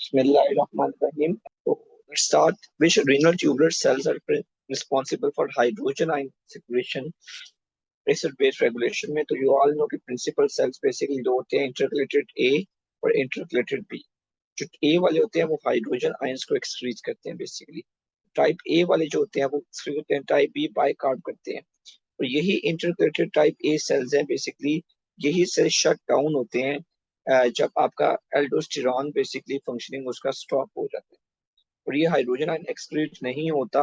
Bismillahirrahmanirrahim. So let's start. Which renal tubular cells are responsible for hydrogen ion secretion, acid base regulation में? तो you all know कि principal cells basically दो होते हैं, intercalated A और intercalated B. जो A वाले होते हैं वो हाइड्रोजन आयंस को एक्सक्रीट करते हैं बेसिकली. टाइप A वाले जो होते हैं वो एक्सक्रीट करते हैं, टाइप B बाइकार्ब करते हैं. और यही इंटरक्लेटेड टाइप ए सेल्स हैं बेसिकली. यही सेल शट डाउन होते हैं जब आपका एल्डोस्टेरॉन बेसिकली फंक्शनिंग उसका स्टॉप हो जाता है और ये हाइड्रोजन आयन एक्सक्रीट नहीं होता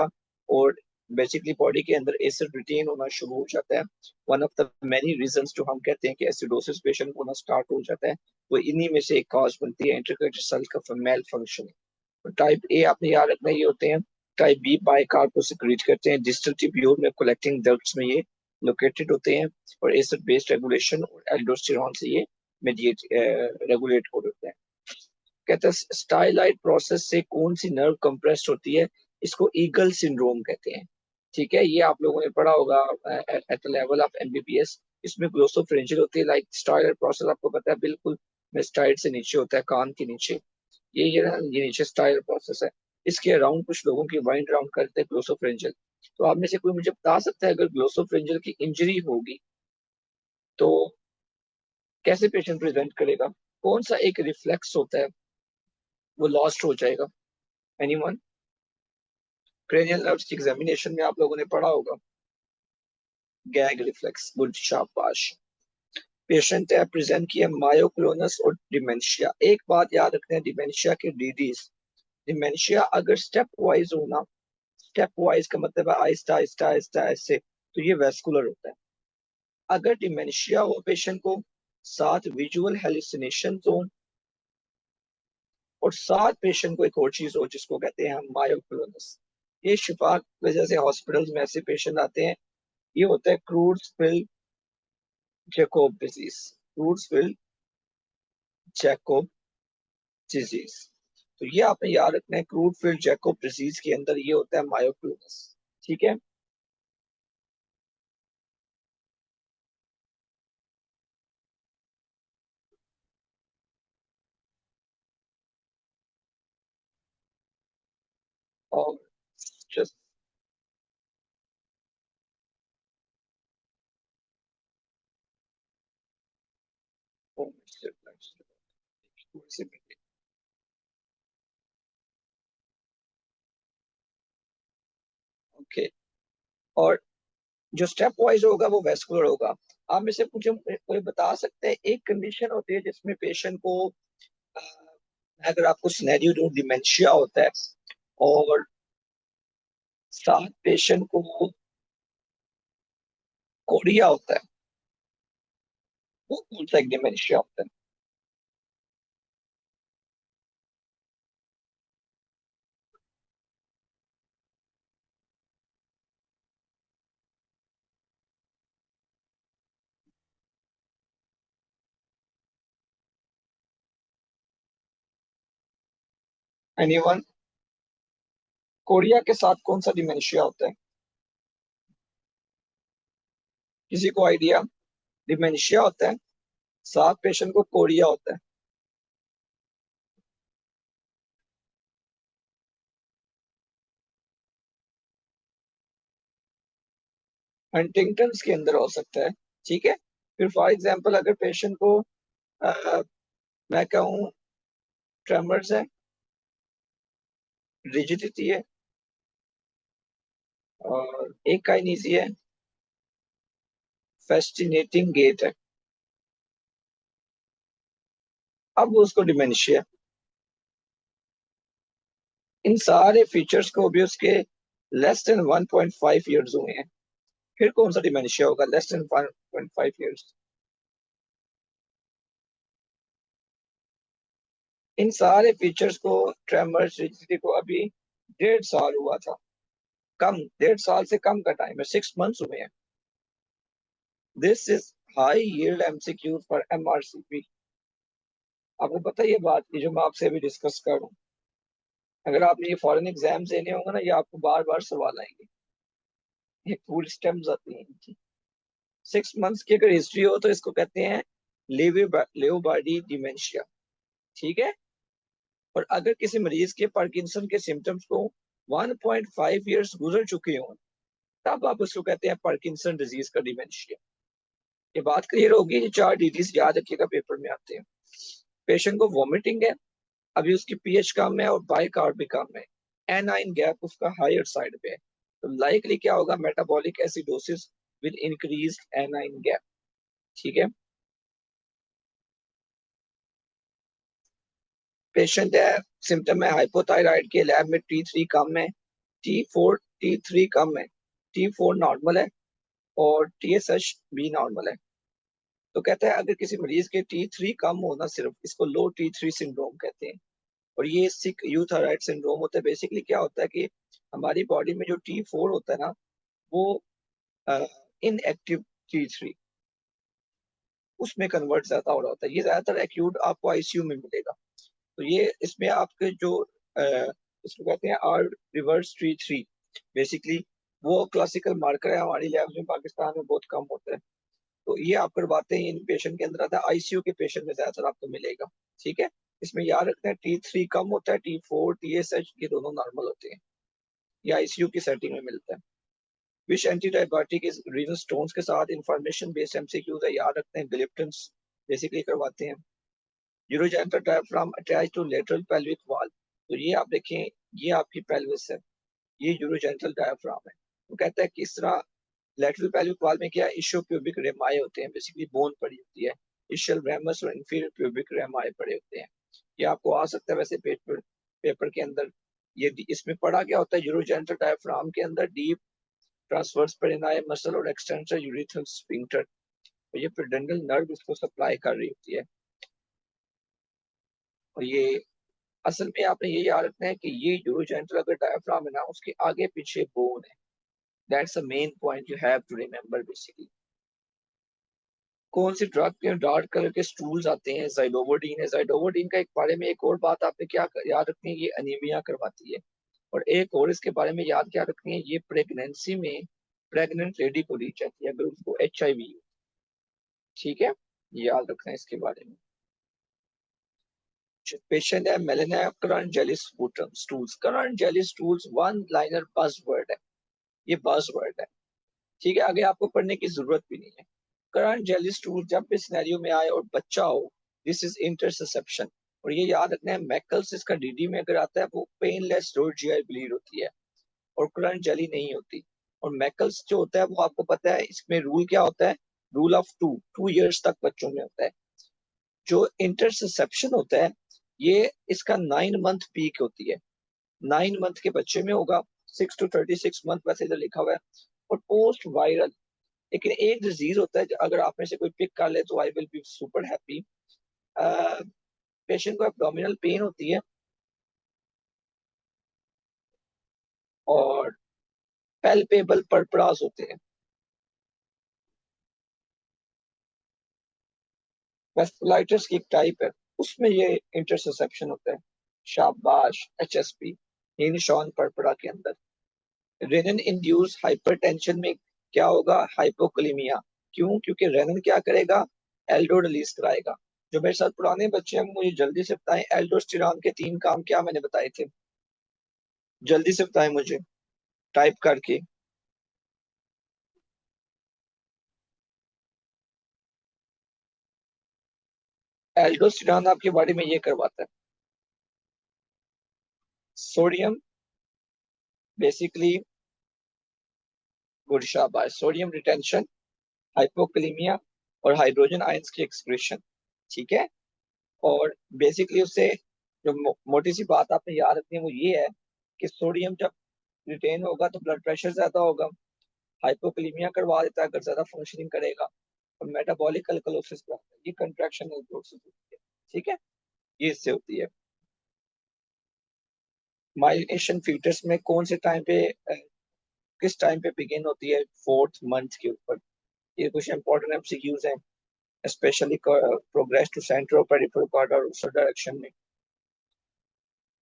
और बेसिकली बॉडी के अंदर एसिड रिटेन होना शुरू हो जाता है. One of the many reasons जो हम कहते हैं कि एसिडोसिस पेशेंट होना स्टार्ट हो जाता है, वो इन्हीं में से एक कॉज बनती है इंटरक्लेटेड सेल का मेल फंक्शनिंग. टाइप ए आपने याद रखना ये होते हैं. टाइप बी बाइकार्ब को सिक्रीट करते हैं, डिस्टल ट्यूब्यूल में कलेक्टिंग डक्ट्स में ये लोकेटेड होते हैं और एसिड बेस्ड रेगुलेशन और एल्डोस्टेरॉन से ये मीडिएट रेगुलेट हो होते हैं. कहते हैं स्टाइलाइट प्रोसेस से कौन सी नर्व कंप्रेस्ड होती है? इसको ईगल सिंड्रोम कहते हैं. ठीक है, ये आप लोगों ने पढ़ा होगा at the level of MBBS. इसमें ग्लोसोफ्रेंजियल होती है. लाइक स्टाइलाइट प्रोसेस आपको पता है बिल्कुल मेस्टाइड से नीचे होता है, कान के नीचे. ये नीचे स्टाइल प्रोसेस है. इसके अराउंड कुछ लोगों की वाइंड अराउंड करते हैं ग्लोसोफ्रेंजियल. तो आप में से कोई मुझे बता सकता है अगर ग्लोसोफ्रेंजियल की इंजरी होगी तो कैसे पेशेंट प्रेजेंट करेगा? कौन सा एक रिफ्लेक्स होता है वो लॉस्ट हो जाएगा? एनीवन? क्रेनियल नर्व्स की एग्जामिनेशन में आप लोगों ने पढ़ा होगा गैग रिफ्लेक्स. गुड, शाबाश. पेशेंट है प्रेजेंट किया मायोक्लोनस और डिमेंशिया. एक बात याद रखते हैं डिमेंशिया के डीडीज. डिमेंशिया अगर स्टेप वाइज होना, स्टेप वाइज का मतलब है आहिस्ता आहिस्ता आहिस्ता ऐसे, तो ये वेस्कुलर होता है. अगर डिमेंशिया हो पेशेंट को, साथ विजुअल हेलुसिनेशन हो और साथ पेशेंट को एक और चीज हो जिसको कहते हैं हम मायोक्लोनस. ये शिफा की वजह से हॉस्पिटल्स में ऐसे पेशेंट आते हैं. ये होता है Creutzfeldt Jakob disease. Creutzfeldt Jakob disease. तो ये आपने याद रखना है, क्रूडफील्ड जैकोब डिजीज के अंदर ये होता है मायोक्लोनस. ठीक है. और जस्ट ओके. और जो स्टेप वाइज होगा वो वेस्कुलर होगा. आप में से मुझे कोई बता सकते हैं एक कंडीशन होती है जिसमें पेशेंट को अ, अगर आपको सिनेरियो डिमेंशिया होता है और साथ पेशेंट को कोरिया होता है, वो कौन सा एक डिमेंशिया होता है? एनीवन? कोरिया के साथ कौन सा डिमेंशिया होता है? किसी को आइडिया? डिमेंशिया होता है, साथ पेशेंट को कोरिया होता है. हंटिंगटन्स के अंदर हो सकता है. ठीक है. फिर फॉर एग्जांपल अगर पेशेंट को अ, मैं कहूँ ट्रेमर्स है, रिजिडिटी है और एक काइनेसी है, फेस्टिनेटिंग गेट है, अब वो उसको डिमेंशिया. इन सारे फीचर्स को भी उसके लेस देन 1.5 इयर्स हुए हैं, फिर कौन सा डिमेंशिया होगा लेस देन 1.5 इयर्स? इन सारे फीचर्स को, ट्रेमर्स रिजिडिटी को अभी 1.5 साल हुआ था. कम, 1.5 साल से कम का टाइम है, 6 मंथ्स हुए हैं. This is high yield MCQ for MRCP. आपको पता है ये बात की जो मैं आपसे अभी डिस्कस कर रहा हूँ? अगर आपने ये फॉरेन एग्जाम देने होंगे ना, ये आपको बार बार सवाल आएंगे. ये फुल स्टेम्स आती हैं इनकी. 6 मंथ्स की अगर हिस्ट्री हो तो इसको कहते हैं लेवोबार्डी डिमेंशिया. ठीक है. और अगर किसी मरीज के पार्किंसन के सिम्टम्स को 1.5 ईयर्स गुजर चुके हों, तब आप उसको कहते हैं पार्किंसन डिजीज का डिमेंशिया। ये बात क्लियर होगी। ये 4 डिजीज याद रखिएगा, पेपर में आते हैं। पेशेंट को वॉमिटिंग है, अभी उसकी पीएच कम है और बाइकार्ब भी कम है, एनाइन गैप उसका हायर साइड पे है, तो लाइकली क्या होगा, metabolic acidosis with increased anion gap. ठीक है। पेशेंट है, सिम्टम है हाइपोथायराइड के, लैब में T3 कम है, T4 T3 कम है, T4 नॉर्मल है और TSH भी नॉर्मल है। तो कहते हैं अगर किसी मरीज के T3 कम होना, सिर्फ इसको लो T3 सिंड्रोम कहते हैं। और ये सिक यूथायराइड सिंड्रोम होता है। बेसिकली क्या होता है कि हमारी बॉडी में जो T4 होता है ना, वो इनएक्टिव T3 उसमें कन्वर्ट ज्यादा हो रहा होता है। ये ज्यादातर एक्यूट आपको आईसीयू में मिलेगा। तो ये इसमें आपके जो इसको कहते हैं आर रिवर्स T3, बेसिकली वो क्लासिकल मार्कर है, हमारी लैब में पाकिस्तान में बहुत कम होता है। तो ये आप करवाते हैं, इन पेशेंट के अंदर आता है, आईसीयू के पेशेंट में ज्यादातर आपको मिलेगा। ठीक है। इसमें याद रखते हैं T3 कम होता है, T4 TSH ये दोनों नॉर्मल होते हैं। ये आईसीयू की सेटिंग में मिलता है। विच एंटीडायबिटिक इज रीनल स्टोन्स के साथ इंफॉर्मेशन बेस्ड एमसीक्यूज है, याद रखते हैं ग्लिप्टन्स बेसिकली करवाते हैं। Urogenital diaphragm attach to lateral pelvic wall, तो ये आप देखें, ये आपकी पेल्विस है, ये यूरोजेंटल डायफ्राम है। वो कहता है किस तरह लेटरल पेल्विक वॉल में क्या इशो प्यूबिक रेमाए होते हैं, बेसिकली बोन पड़ी होती है, इशियल रेमस और इंफीरियर प्यूबिक रेमाए पड़े होते हैं। ये आपको आ सकता है वैसे पेपर के अंदर। ये इसमें पढ़ा क्या होता है, यूरोजेंटल डायफ्राम के अंदर डीप ट्रांसवर्स पेरिनाई मसल और एक्सटेंसर यूरिथ्रल स्फिंक्टर, और ये पेडेंडल नर्व इसको सप्लाई कर रही होती है। और ये असल में आपने ये याद रखना है कि ये यूरोजेंटल अगर डायफ्राम है ना, उसके आगे पीछे बोन है। That's a main point you have to remember basically. कौन सी ड्रग के डार्क कलर के स्टूल्स आते हैं, जाइलोवोडीन है। जाइलोवोडीन का एक बारे में एक और बात आपने क्या याद रखनी है, ये अनीमिया करवाती है। और एक और इसके बारे में याद क्या रखनी है, ये प्रेगनेंसी में प्रेग्नेंट लेडी को दी जाती है अगर उसको HIV। ठीक है, याद रखना है इसके बारे में। पेशेंट है melena currant jelly stools. Currant jelly stools one liner buzzword है, ये बस वर्ड है। ठीक है, आगे आपको पढ़ने की जरूरत भी नहीं है। करंट जेली स्टूल जब भी सिनेरियो में आए और बच्चा हो, दिस इज इंटरसेप्शन। और ये याद रखना है, मैकल्स इसका डीडी में अगर आता है वो पेनलेस रोड जीआई ब्लीड होती है और करंट जेली नहीं होती। और मैकल्स जो होता है वो आपको पता है, इसमें रूल क्या होता है, रूल ऑफ 2 ईयर्स तक बच्चों में होता है। जो इंटरसेप्शन होता है, ये इसका 9 मंथ पीक होती है, 9 मंथ के बच्चे में होगा, 6 to 36 मंथ वैसे इधर लिखा हुआ है। और पोस्ट वायरल, लेकिन एक डिजीज होता है, अगर आप में से कोई पिक कर ले तो I will be super happy. Patient को एब्डोमिनल पेन होती है और पैल्पेबल परपरास होते हैं। वेस्कुलाइटिस की एक टाइप है, उसमें ये इंटरसेप्शन होता है। शाबाश, HSP, हिंशॉन परपरा के अंदर। रेनन इंड्यूस हाइपरटेंशन में क्या होगा, हाइपोकलीमिया। क्यों? क्योंकि रेनन क्या करेगा, एल्डो रिलीज कराएगा। जो मेरे साथ पुराने बच्चे हैं मुझे जल्दी से बताएं, एल्डोस्टेरॉन के 3 काम क्या मैंने बताए थे, जल्दी से बताएं मुझे टाइप करके। एल्डोस्टेरॉन आपके बॉडी में ये करवाता है, सोडियम बेसिकली, गुड शाबाश, सोडियम रिटेंशन, हाइपोकलीमिया और हाइड्रोजन आयंस की एक्सक्रीशन। ठीक है। और बेसिकली उससे जो मोटी सी बात आपने याद रखनी है वो ये है कि सोडियम जब रिटेन होगा तो ब्लड प्रेशर ज्यादा होगा, हाइपोकलीमिया करवा देता है अगर ज्यादा फंक्शनिंग करेगा, और मेटाबॉलिक अल्कलोसिस करवाता है, ये कंट्रैक्शन अल्कलोसिस होती है। ठीक है, ये इससे होती है। माइलिनेशन फीटस में कौन से टाइम पे किस टाइम पे बिगिन होती है, 4th मंथ के ऊपर। ये कुछ इंपॉर्टेंट एमसीक्यूज हैं, स्पेशली प्रोग्रेस टू सेंटर और पेरिफेरल कॉर्डर डायरेक्शन में।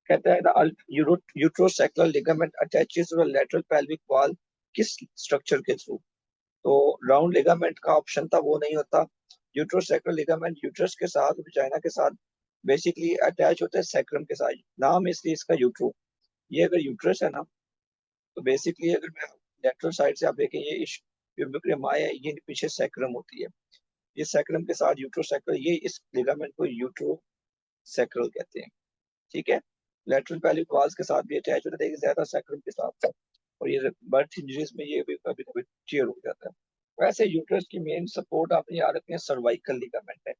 कहता है the uterosacral ligament attaches to the lateral pelvic wall, किस स्ट्रक्चर के थ्रू। तो राउंड लिगामेंट का ऑप्शन था, वो नहीं होता। यूट्रोसेक्युलर लिगामेंट यूट्रस के साथ, विजाइना के साथ बेसिकली अटैच होता है सैक्रम के साथ, नाम इसलिए इसका यूट्रो। ये अगर यूट्रस है ना, तो बेसिकली अगर मैं लेटरल साइड से आप देखें, ये प्यूबिक रिमाई है, ये पीछे सैक्रम होती है, ये सैक्रम के साथ यूट्रो सैक्रल, ये इस लिगामेंट को यूट्रो सैक्रल कहते हैं। ठीक है, लेटरल पैलिक वाल्स के साथ भी अटैच होता है, लेकिन ज्यादा सैक्रम के साथ। और ये बर्थ इंजरीज में ये भी कभी कभी टीयर हो जाता है। वैसे यूट्रस की मेन सपोर्ट आपने याद रखनी है, सर्वाइकल लिगामेंट है,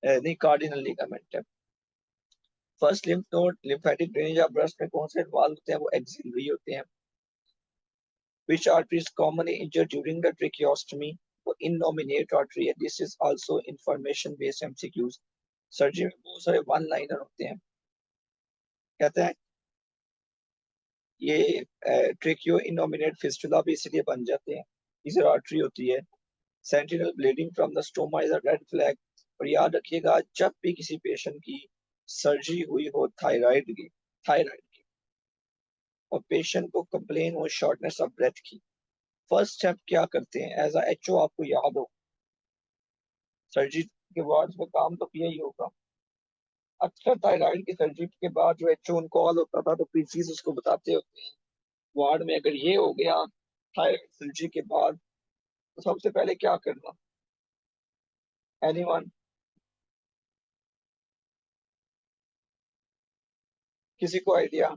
नहीं कार्डिनल लिगामेंट है। First lymph node lymphatic drainage of breast में कौन से वाल्व होते हैं, वो एक्सिलरी होते हैं। Which artery is commonly injured during the tracheostomy? वो innominate artery है। This is also information based MCQs। Surgery में बहुत सारे वन लाइनर होते हैं, कहते हैं ये ट्रेकियो इनोमिनेट फिस्टुला भी इसलिए बन जाते हैं, इधर आर्टरी होती है। Sentinel bleeding from the stoma is a red flag. और याद रखिएगा, जब भी किसी पेशेंट की सर्जरी हुई हो थायराइड की और पेशेंट को कंप्लेन हो शॉर्टनेस ऑफ ब्रेथ की, फर्स्ट स्टेप क्या करते हैं एज अ एचओ, आपको याद हो, सर्जरी के बाद में काम तो किया ही होगा। अक्सर थायराइड की सर्जरी के बाद जो एचओ उनको कॉल होता था, तो पीसीज उसको बताते होते हैं वार्ड में, अगर ये हो गया थायराइड सर्जरी के बाद, तो सबसे पहले क्या करना, एनीवन, किसी को आइडिया?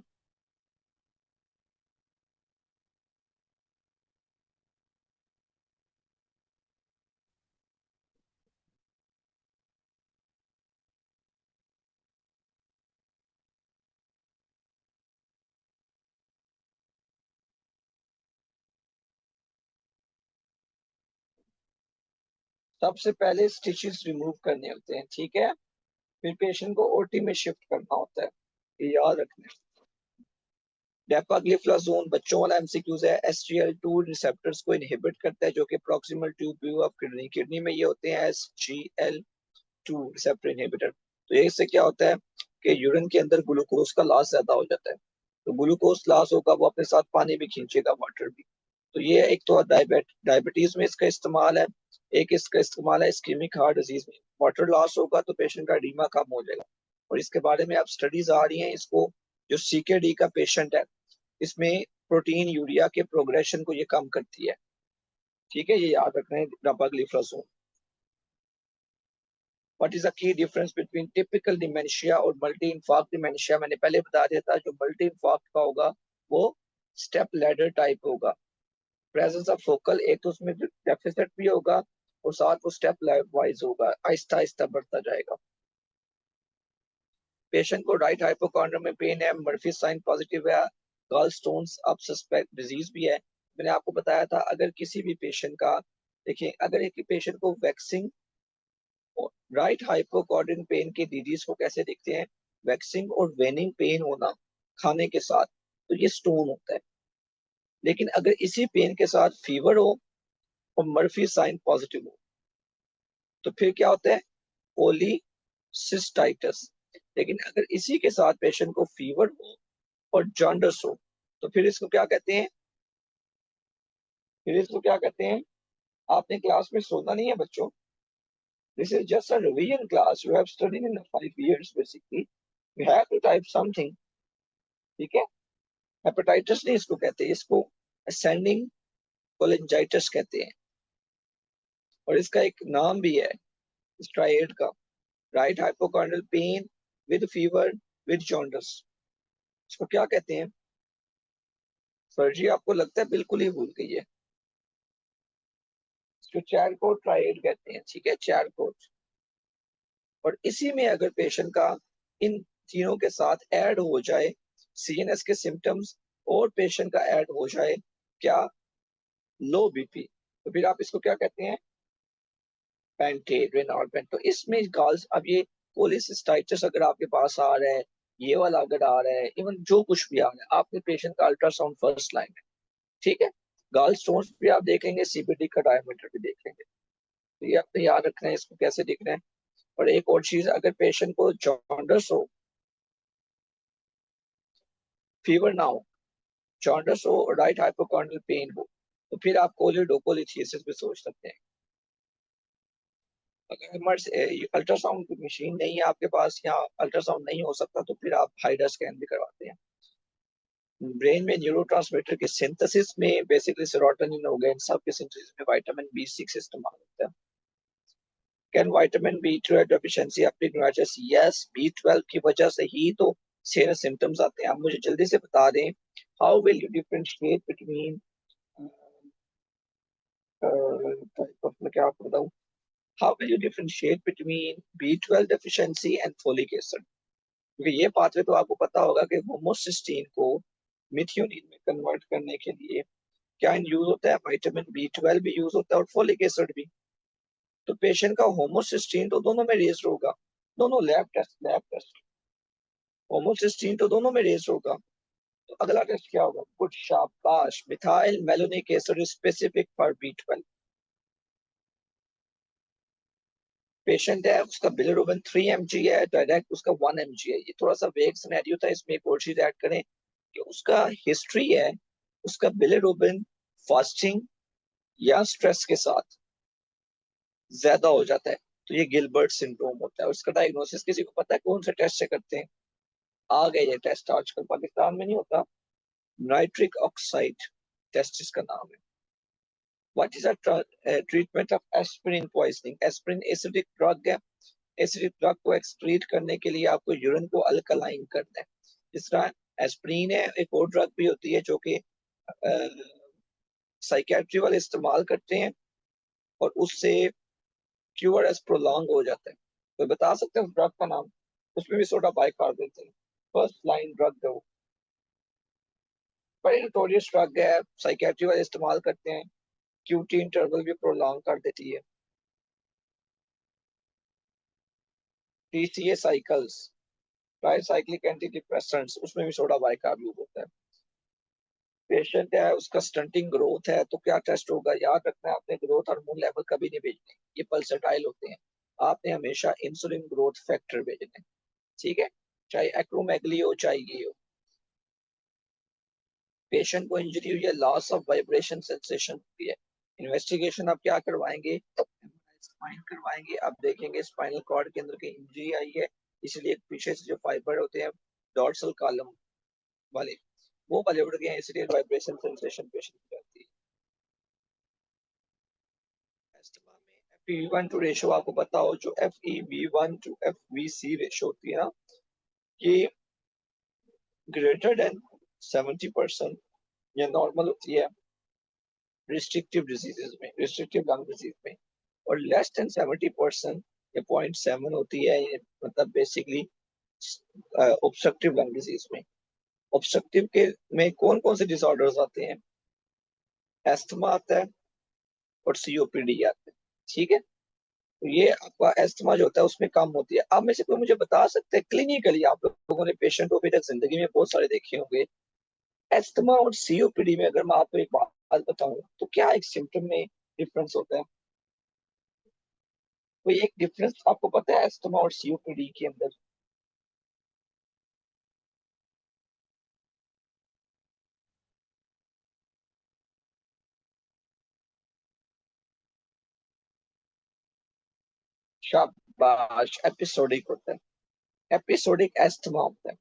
सबसे पहले स्टिचेस रिमूव करने होते हैं, ठीक है, फिर पेशेंट को ओटी में शिफ्ट करना होता है, ये याद रखना है। डेपाग्लिफ्लाजोन बच्चों वाला एमसीक्यूज है। SGL2 रिसेप्टर्स को इनहिबिट करता है, जो कि proximal tube view of kidney, kidney में ये होते हैं SGL2 रिसेप्टर इनहिबिटर। तो ये इससे क्या होता है कि यूरिन के अंदर ग्लूकोज का लॉस ज्यादा हो जाता है, तो ग्लूकोज लॉस होगा, वो अपने साथ पानी भी खींचेगा, वाटर भी। तो ये एक तो डायबिटीज में इसका इस्तेमाल है, एक इसका इस्तेमाल है इस्कीमिक हार्ट डिजीज में। वाटर लॉस होगा तो पेशेंट का एडीमा कम हो जाएगा, और इसके बारे में अब स्टडीज आ रही हैं। इसको जो CKD का पेशेंट है, इसमें प्रोटीन यूरिया के प्रोग्रेशन को ये कम करती है। ठीक है, ये याद रखना है dapagliflozin. What is the key difference between typical dementia और मल्टी इंफार्क्ट डिमेंशिया? मैंने पहले बता दिया था, जो मल्टी इंफार्क्ट का होगा वो स्टेप लैडर टाइप होगा। प्रेजेंस ऑफ फोकल, एक तो उसमें डेफिसिट भी होगा और साथ वो स्टेप वाइज होगा, आहिस्ता आहिस्ता बढ़ता जाएगा। पेशेंट को राइट हाइपोकॉन्ड्रियम में पेन है, मर्फी साइन पॉजिटिव है, गॉल स्टोन्स अब सस्पेक्ट डिजीज भी है। मैंने आपको बताया था, अगर किसी भी पेशेंट का, देखिए अगर एक पेशेंट को वैक्सिंग, राइट हाइपोकॉन्ड्रियम पेन के डिजीज को कैसे देखते हैं, वैक्सिंग और वेनिंग पेन होना खाने के साथ, तो ये स्टोन होता है। लेकिन अगर इसी पेन के साथ फीवर हो और मर्फी साइन पॉजिटिव हो, तो फिर क्या होता है, कोलिसिस्टाइटिस। लेकिन अगर इसी के साथ पेशेंट को फीवर हो और जॉन्डिस हो, तो फिर इसको क्या कहते हैं, फिर इसको क्या कहते हैं? आपने क्लास में सोना नहीं है बच्चों, this is just a revision class, you have studied in 5 years basically, you have to type something. ठीक है, हेपेटाइटिस नहीं इसको कहते हैं, इसको असेंडिंग कोलिंजाइटिस कहते हैं, और इसका एक नाम भी है स्ट्राइड का, right hypochondrial pain with fever with jaundice, इसको क्या कहते हैं? सर जी आपको लगता है बिल्कुल ही भूल गई है, इसको चैरकोट ट्राइड कहते हैं। ठीक है, चैरकोट। और इसी में अगर पेशेंट का इन तीनों के साथ ऐड हो जाए CNS के सिम्टम्स, और पेशेंट का ऐड हो जाए क्या, लो बीपी, तो फिर आप इसको क्या कहते हैं, पेंटेड्रेनॉल पेंट। तो इसमें गर्ल्स, अब ये कोलिसिस्टाइटिस अगर आपके पास आ रहा है, ये वाला अगर आ रहा है, इवन जो कुछ भी आ रहा है, आपके पेशेंट का अल्ट्रासाउंड फर्स्ट लाइन है। ठीक है, गाल स्टोन्स भी आप देखेंगे, CBD का डायमीटर भी देखेंगे, तो ये आपको याद रखना है, इसको कैसे देखना है। और एक और चीज, अगर पेशेंट को जॉन्डिस हो, फीवर ना हो, जॉन्डिस हो और राइट हाइपोकॉन्ड्रियल पेन हो, तो फिर आप कोलिडोकोलिथियासिस भी सोच सकते हैं। अगर अल्ट्रासाउंड की मशीन नहीं है आपके पास या अल्ट्रासाउंड नहीं हो सकता तो फिर आप हाइड्रा स्कैन भी करवाते हैं। ब्रेन में न्यूरोट्रांसमीटर के सिंथेसिस में बेसिकली सेरोटोनिन हो गया, इन सब के सिंथेसिस में विटामिन B6 इस्तेमाल होता है। कैन विटामिन B12 डेफिशिएंसी अपनी वजह? यस, B12 की वजह से ही तो सेम सिम्टम्स आते हैं। आप मुझे जल्दी से बता दें, how will you differentiate between type of, मैं क्या आपको बताऊं, how will you differentiate between B12 deficiency and folic acid? क्योंकि ये पाथवे तो आपको पता होगा कि होमोसिस्टीन को मिथियोनिन में कन्वर्ट करने के लिए क्या यूज होता है, विटामिन B12 भी यूज होता है और फोलिक एसिड भी। तो पेशेंट का होमोसिस्टीन तो दोनों में रेज होगा, दोनों लैब टेस्ट होमोसिस्टीन तो दोनों में रेज होगा। तो अगला टेस्ट क्या होगा? गुड, शाबाश, methyl malonic acid specific for B12। Patient है, उसका बिलिरुबिन 3 mg है, डायरेक्ट उसका 1 mg है। ये थोड़ा सा वेग सिनेरियो था, इसमें एक और चीज ऐड करें कि उसका हिस्ट्री है, उसका बिलिरुबिन फास्टिंग या स्ट्रेस के साथ ज्यादा हो जाता है, तो ये गिलबर्ट सिंड्रोम होता है। उसका डायग्नोसिस किसी को पता है कौन से टेस्ट से करते हैं? आ गए ये टेस्ट, आजकल पाकिस्तान में नहीं होता, नाइट्रिक ऑक्साइड टेस्ट इसका नाम है। What is treatment of aspirin poisoning? Aspirin acidic drug है, एसिडिक ड्रग को एक्सक्रीट करने के लिए आपको यूरिन को अल्कलाइन करना है। जिस तरह एस्पिरिन है, एक और ड्रग भी होती है जो कि साइकेट्री वाले इस्तेमाल करते हैं और उससे क्यूर एज प्रोलॉन्ग हो जाता है। तो बता सकते हैं उस ड्रग का नाम? उसमें भी सोडा बाइकार्ब देते हैं, फर्स्ट लाइन ड्रग है वो, बड़ी नोटोरियस ड्रग है, साइकेट्री वाले इस्तेमाल करते हैं, क्यूटी इंटरवल भी प्रोलॉन्ग कर देती है। TCA cycles, tricyclic anti depressants, उसमें भी सोडा बाइकार्ब यूज होता है। पेशेंट है, उसका स्टंटिंग ग्रोथ है, तो क्या टेस्ट होगा? याद रखना है आपने, ग्रोथ हार्मोन लेवल कभी नहीं भेजने, ये पल्सेटाइल होते हैं। आपने हमेशा इंसुलिन ग्रोथ फैक्टर भेजने, ठीक है, चाहे एक्रोमेगली हो चाहे ये हो। पेशेंट को इंजरी हुई है, लॉस ऑफ वाइब्रेशन सेंसेशन होती है, इन्वेस्टिगेशन आप क्या करवाएंगे? स्पाइन करवाएंगे। आप देखेंगे स्पाइनल कॉर्ड के अंदर की इंजरी आई है, इसलिए पीछे से जो फाइबर होते हैं डॉर्सल कॉलम वाले, वो वाले उड़ गए हैं, इसलिए वाइब्रेशन सेंसेशन पेशेंट को जाती है। एस्थमा में FeV1 टू रेशो आपको पता हो, जो FeV1 टू FVC रेशो होती है ना, ये ग्रेटर देन 70% या नॉर्मल होती है रिस्ट्रिक्टिव डिजीजेस में, रिस्ट्रिक्टिव लंग डिजीज में, और लेस देन 70% या 0.7 होती है, ये मतलब बेसिकली ऑब्स्ट्रक्टिव लंग डिजीज में। ऑब्स्ट्रक्टिव के में कौन कौन से डिसऑर्डर्स आते हैं? एस्थमा आता है और COPD आता है, ठीक है। तो ये आपका एस्थमा जो होता है उसमें कम होती है। आप में से कोई मुझे बता सकते हैं क्लिनिकली, आप लोगों ने पेशेंट को अभी तक जिंदगी में बहुत सारे देखे होंगे, एस्थमा और COPD में अगर मैं आपको एक बात बताऊं तो क्या एक सिम्टम में डिफरेंस होता है? कोई एक डिफरेंस आपको पता है एस्थमा और COPD के अंदर? शाबाश, एपिसोडिक होता है, एपिसोडिक एस्थमा होता है।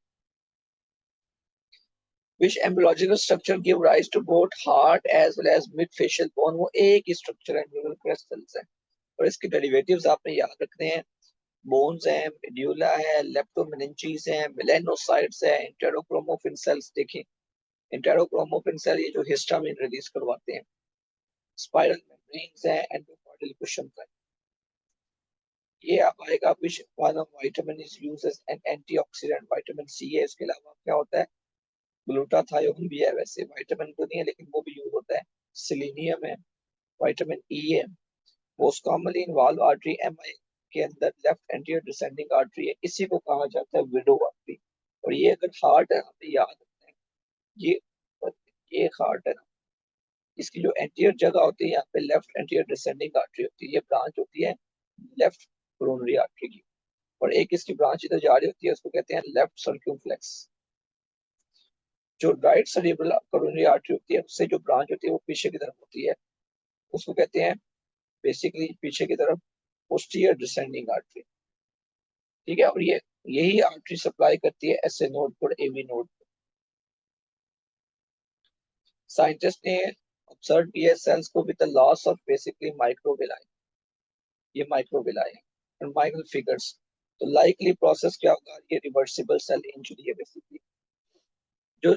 Which embryological structure give rise to both heart as well as midfacial bone? वो एक ही स्ट्रक्चर है, न्यूरल क्रिस्टल्स है, और इसके डेरिवेटिव्स आपने याद रखने हैं। बोन्स है, मेड्यूला है, लेप्टोमेनिंजीज है, मेलानोसाइट्स है, इंटेरोक्रोमोफिन सेल्स। देखें, इंटेरोक्रोमोफिन सेल ये जो हिस्टामिन रिलीज करवाते हैं, स्पाइरल मेम्ब्रेन्स है, एंडोकार्डियल कुशन है। ये आप आएगा, which one of vitamin is used as an antioxidant? Vitamin C है, इसके अलावा क्या होता है? ग्लूटाथायोन भी है, वैसे विटामिन तो नहीं है लेकिन वो भी यूज होता है। सिलीनियम है, विटामिन E है, most commonly involve artery MI के अंदर लेफ्ट एंटीरियर डिसेंडिंग आर्टरी है, इसी को कहा जाता है विडो आर्टरी। और ये अगर हार्ट है, हमें याद रखना है, ये ये हार्ट है ना, इसकी जो एंटीरियर जगह होती है यहाँ पे लेफ्ट एंटीरियर डिसेंडिंग आर्टरी होती है, ये ब्रांच होती है लेफ्ट कोरोनरी आर्टरी की। और एक इसकी ब्रांच इधर जा रही होती है, उसको कहते हैं लेफ्ट सर्क्यूमफ्लेक्स। जो राइट सेरेब्रल कोरोनरी आर्टरी होती है, उससे जो ब्रांच होती है वो पीछे की तरफ होती है, उसको कहते हैं बेसिकली पीछे की तरफ पोस्टीरियर डिसेंडिंग आर्टरी, ठीक है। और ये यही आर्टरी सप्लाई करती है एसए नोड को, एवी नोड। साइंटिस्ट ने ऑब्जर्व किया सेल्स को with the loss of basically microvilli, ये माइक्रोविलाई और माइक्रो फिगर्स। तो लाइकली प्रोसेस क्या होगा, ये रिवर्सिबल सेल इंजरी है बेसिकली, जो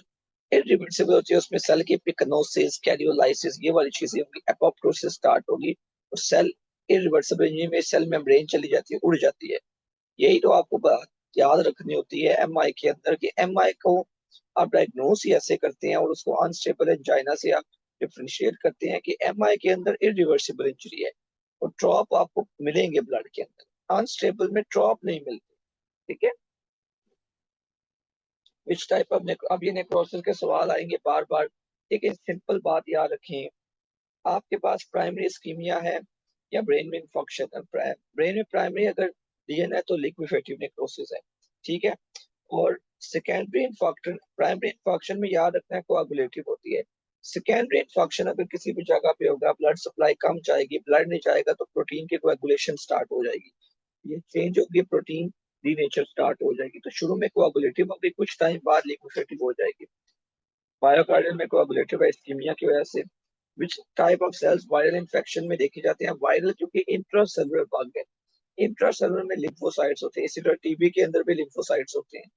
इरिवर्सिबल होती है उसमें सेल की पिकनोसिस, कैरियोलाइसिस, ये वाली चीजें होंगी, एपोप्टोसिस स्टार्ट होगी और सेल इरिवर्सिबल इंजरी में सेल मेम्ब्रेन चली जाती है, उड़ जाती है। यही तो आपको बात याद रखनी होती है एमआई के अंदर, कि एमआई को आप डायग्नोस ही ऐसे करते हैं और उसको अनस्टेबल एंजाइना से आप डिफरेंशिएट करते हैं कि एमआई के अंदर इरिवर्सिबल इंजरी है और ड्रॉप आपको मिलेंगे ब्लड के अंदर, अनस्टेबल में ड्रॉप नहीं मिलते, ठीक है। विच टाइप ऑफ अब ये नेक्रोसिस के सवाल आएंगे बार बार, ठीक है। सिंपल बात याद रखें, आपके पास प्राइमरी इस्कीमिया है या ब्रेन में इंफेक्शन है, ब्रेन में प्राइमरी अगर लीजन है तो लिक्विफेटिव नेक्रोसिस है, ठीक है। और सेकेंडरी इंफेक्शन, प्राइमरी इंफेक्शन में याद रखना है कोआगुलेटिव होती है। सेकेंडरी इंफेक्शन अगर किसी भी जगह पे होगा, ब्लड सप्लाई कम जाएगी, ब्लड नहीं जाएगा तो प्रोटीन की कोआगुलेशन स्टार्ट हो जाएगी, ये चेंज होगी, प्रोटीन डीनेचर स्टार्ट हो जाएगी। तो शुरू में कोआगुलेटिव होगी, कुछ टाइम बाद लिक्विफेटिव हो जाएगी। मायोकार्डियल में कोआगुलेटिव इस्कीमिया की वजह से। Which type of cells viral infection में देखे जाते हैं, वायरल क्योंकि इंट्रासेलुलर बग है, इंट्रासेलुलर में लिम्फोसाइट्स होते हैं, इसी तरह टीबी के अंदर भी लिम्फोसाइट्स होते हैं।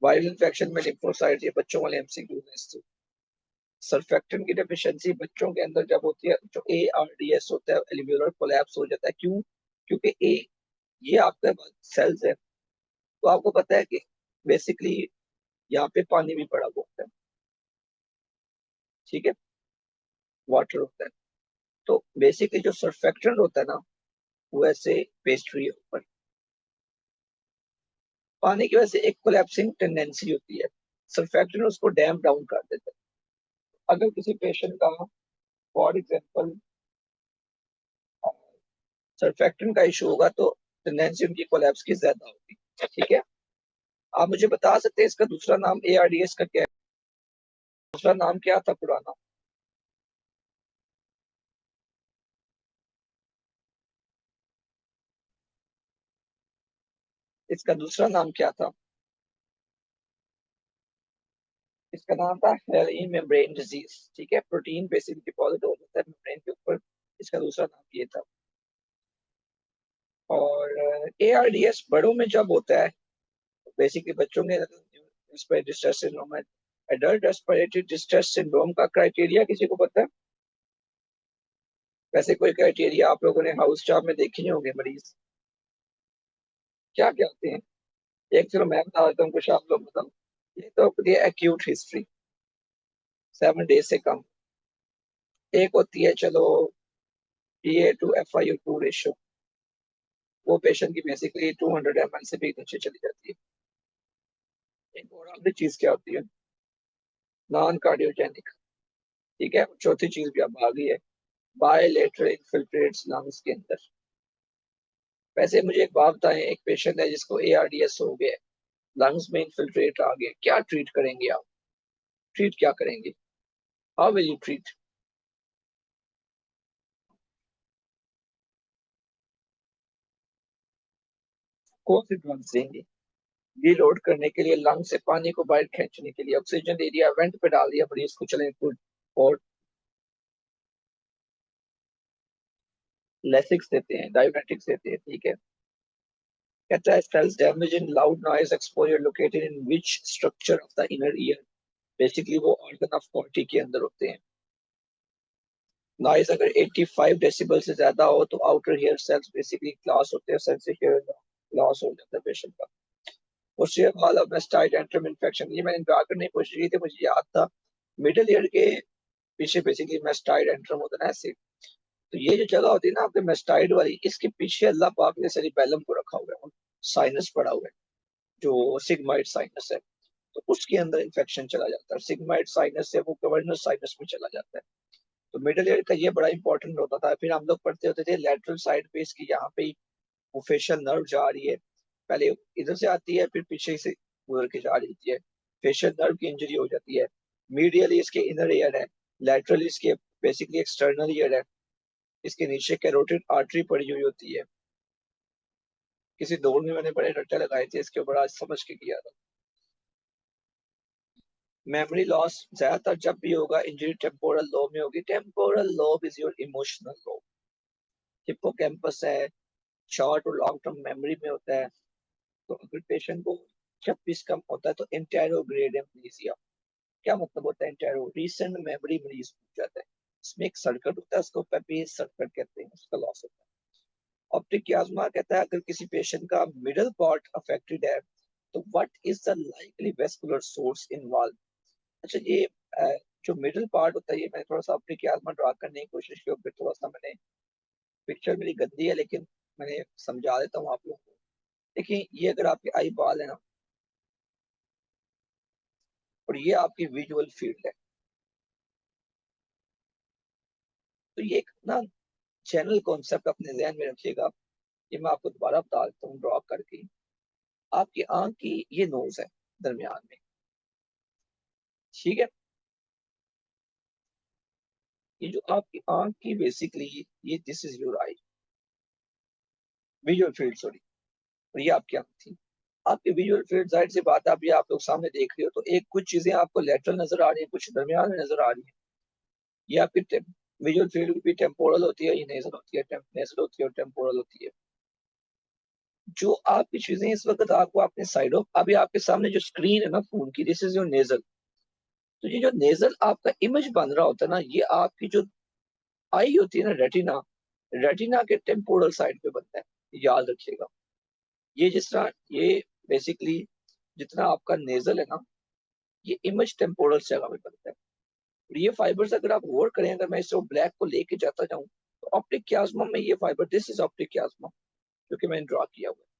वायरल इन्फेक्शन में लिम्फोसाइट्स, ये बच्चों वाले एमसीक्यू हैं। सर्फेक्टेंट की डेफिशिएंसी बच्चों के अंदर जब होती है, जो एआरडीएस होता है, एल्वियोलर कोलैप्स हो जाता है, क्यों? क्योंकि ए ये आपके सेल्स है, तो आपको पता है कि बेसिकली यहाँ पे पानी भी पड़ा हुआ होता है, ठीक है, वाटर होता है। तो बेसिकली जो सर्फेक्टेंट होता है ना, वो ऐसे पेस्ट्री है ऊपर, पानी की वजह से एक कोलैप्सिंग टेंडेंसी होती है, सर्फेक्टेंट उसको डैम डाउन कर देता है। अगर किसी पेशेंट का फॉर एग्जांपल सर्फेक्टेंट का इशू होगा तो टेंडेंसी उनकी कोलैप्स की ज्यादा होगी, ठीक है। आप मुझे बता सकते हैं इसका दूसरा नाम एआरडीएस का क्या है? दूसरा नाम क्या था पुराना? इसका दूसरा नाम क्या था? इसका नाम था हेलिन मेम्ब्रेन डिजीज, ठीक है। प्रोटीन बेसिकली डिपॉजिट हो जाता है मेम्ब्रेन के ऊपर, इसका दूसरा नाम ये था। और एआरडीएस बड़ों में जब होता है, बेसिकली बच्चों के रेस्पिरेटरी डिस्ट्रेस सिंड्रोम है। एडल्ट रेस्पिरेटरी डिस्ट्रेस सिंड्रोम का क्राइटेरिया किसी को पता है? वैसे कोई क्राइटेरिया आप लोगों ने हाउस जॉब में देखे नहीं होंगे, मरीज क्या क्या होते हैं? एक चलो मैं बता देता हूँ, कुछ आप लोग बताओ। ये तो होती है एक्यूट हिस्ट्री, 7 डेज से कम। एक होती है चलो PA टू FiO2 रेशियो, वो पेशेंट की बेसिकली 200 ml से भी नीचे चली जाती है। एक और आखिरी चीज क्या होती है? नॉन कार्डियोजेनिक, ठीक है। चौथी चीज भी अब आ गई है, बायलेटरल इन्फिल्ट्रेट्स लंग्स के अंदर। वैसे मुझे एक बात बताएं, एक पेशेंट है जिसको ARDS हो गया, लंग्स में इन्फिल्ट्रेट आ गए, क्या ट्रीट करेंगे आप? ट्रीट क्या करेंगे? How will you treat? कौन सी ड्रग्स देंगे? रीलोड करने के लिए, लंग से पानी को बाहर खींचने के लिए, ऑक्सीजन दे दिया, वेंट पे डाल दिया मरीज को, चले गुड। और लेसिक्स देते हैं, डायबिटिक्स देते हैं, ठीक है। कहता है cells damage in loud noise exposure located in which structure of the inner ear, basically वो ऑर्गन ऑफ बॉडी के अंदर होते हैं। नॉइज अगर 85 डेसिबल से ज्यादा हो तो outer ear sales basically loss होते हैं, सेंस हियर लॉस हो जाता है पेशेंट का। उससे हाल ऑफ मेस्टाइड एंट्रम इन्फेक्शन, ये मैंने आकर नहीं पूछ रही थी, मुझे याद था। मिडिल ईयर के पीछे बेसिकली मेस्टाइड एंट्रम होता है ना ऐसे। तो ये जो जगह होती है ना आपके मेस्टाइड वाली, इसके पीछे अल्लाह पाक ने सेरिबेलम को रखा हुआ है, साइनस पड़ा हुआ है, जो सिग्माइड साइनस है। तो उसके अंदर इन्फेक्शन चला जाता है, सिग्माइड साइनस से वो गवर्नर साइनस में चला जाता है। तो मिडिल ईयर का ये बड़ा इंपॉर्टेंट होता था। फिर हम लोग पढ़ते होते थे लेटरल साइड पे, इसकी यहाँ पे वो फेशियल नर्व जा रही है, पहले इधर से आती है फिर पीछे से उधर के जा रही होती है, फेशियल नर्व की इंजरी हो जाती है। मीडियली इसके इनर ईयर है, लेटरली इसके बेसिकली एक्सटर्नल ईयर है। इसके नीचे कैरोटिड आर्टरी पड़ी हुई होती है। किसी दौड़ में मैंने बड़े रट्टे लगाए थे इसके ऊपर, आज समझ के किया था। मेमोरी लॉस ज्यादातर जब भी होगा इंजरी टेम्पोरल लोब में होगी। Temporal lobe is your emotional lobe. Hippocampus है, शॉर्ट और लॉन्ग टर्म मेमोरी में होता है। तो अगर पेशेंट को जब भी कम होता है तो इंटेरोग्रेड एमनीसिया, क्या मतलब होता है इंटेरो, रीसेंट मेमोरी मरीज पूछ जाता है। इसमें एक सर्किट होता है, उसको पेपीज सर्किट कहते हैं, उसका लॉस होता है। ऑप्टिक कियास्मा कहता है अगर किसी पेशेंट का मिडल पार्ट अफेक्टेड है तो what is the likely vascular source involve. अच्छा ये जो मिडल पार्ट होता है, ये मैंने थोड़ा सा ऑप्टिक कियास्मा ड्रा करने की कोशिश की, फिर थोड़ा सा मैंने, पिक्चर मेरी गंदी है लेकिन मैंने समझा देता हूँ आप लोगों को। देखिए ये अगर आपकी आई बॉल है ना, और ये आपकी विजुअल फील्ड है, तो ये एक ना जनरल कॉन्सेप्ट अपने ध्यान में रखिएगा। ये मैं आपको दोबारा बता देता हूँ ड्रॉ करके। आपकी आंख की ये नोज है दरमियान में, ठीक है। ये जो आपकी आंख की बेसिकली ये this is your I, visual field sorry, और ये आपकी आंख थी। आपकी विजुअल फील्ड, जाहिर सी बात है, आप ये आप लोग सामने देख रहे हो तो एक कुछ चीजें आपको लेटरल नजर आ रही है, कुछ दरमियान में नजर आ रही है। ये आपकी विजुअल फील्ड भी टेम्पोरल होती है, ये नेजल होती है, नेजल होती है और टेम्पोरल होती है। जो आपकी चीजें इस वक्त आपको अपने साइड ऑफ, अभी आपके सामने जो स्क्रीन है ना फोन की, दिस इज योर नेजल। तो ये जो नेजल आपका इमेज बन रहा होता है ना, ये आपकी जो आई होती है ना, रेटिना, रेटिना के टेम्पोरल साइड पे बनता है, याद रखिएगा। ये जिस तरह ये बेसिकली जितना आपका नेजल है ना, ये इमेज टेम्पोरल जगह में बनता है। और ये फाइबर्स अगर आप गौर करें, अगर मैं इसको ब्लैक को लेके जाता जाऊं तो ऑप्टिक कियास्मा में ये फाइबर, दिस इज ऑप्टिक कियास्मा जो कि मैंने ड्रॉ किया हुआ है।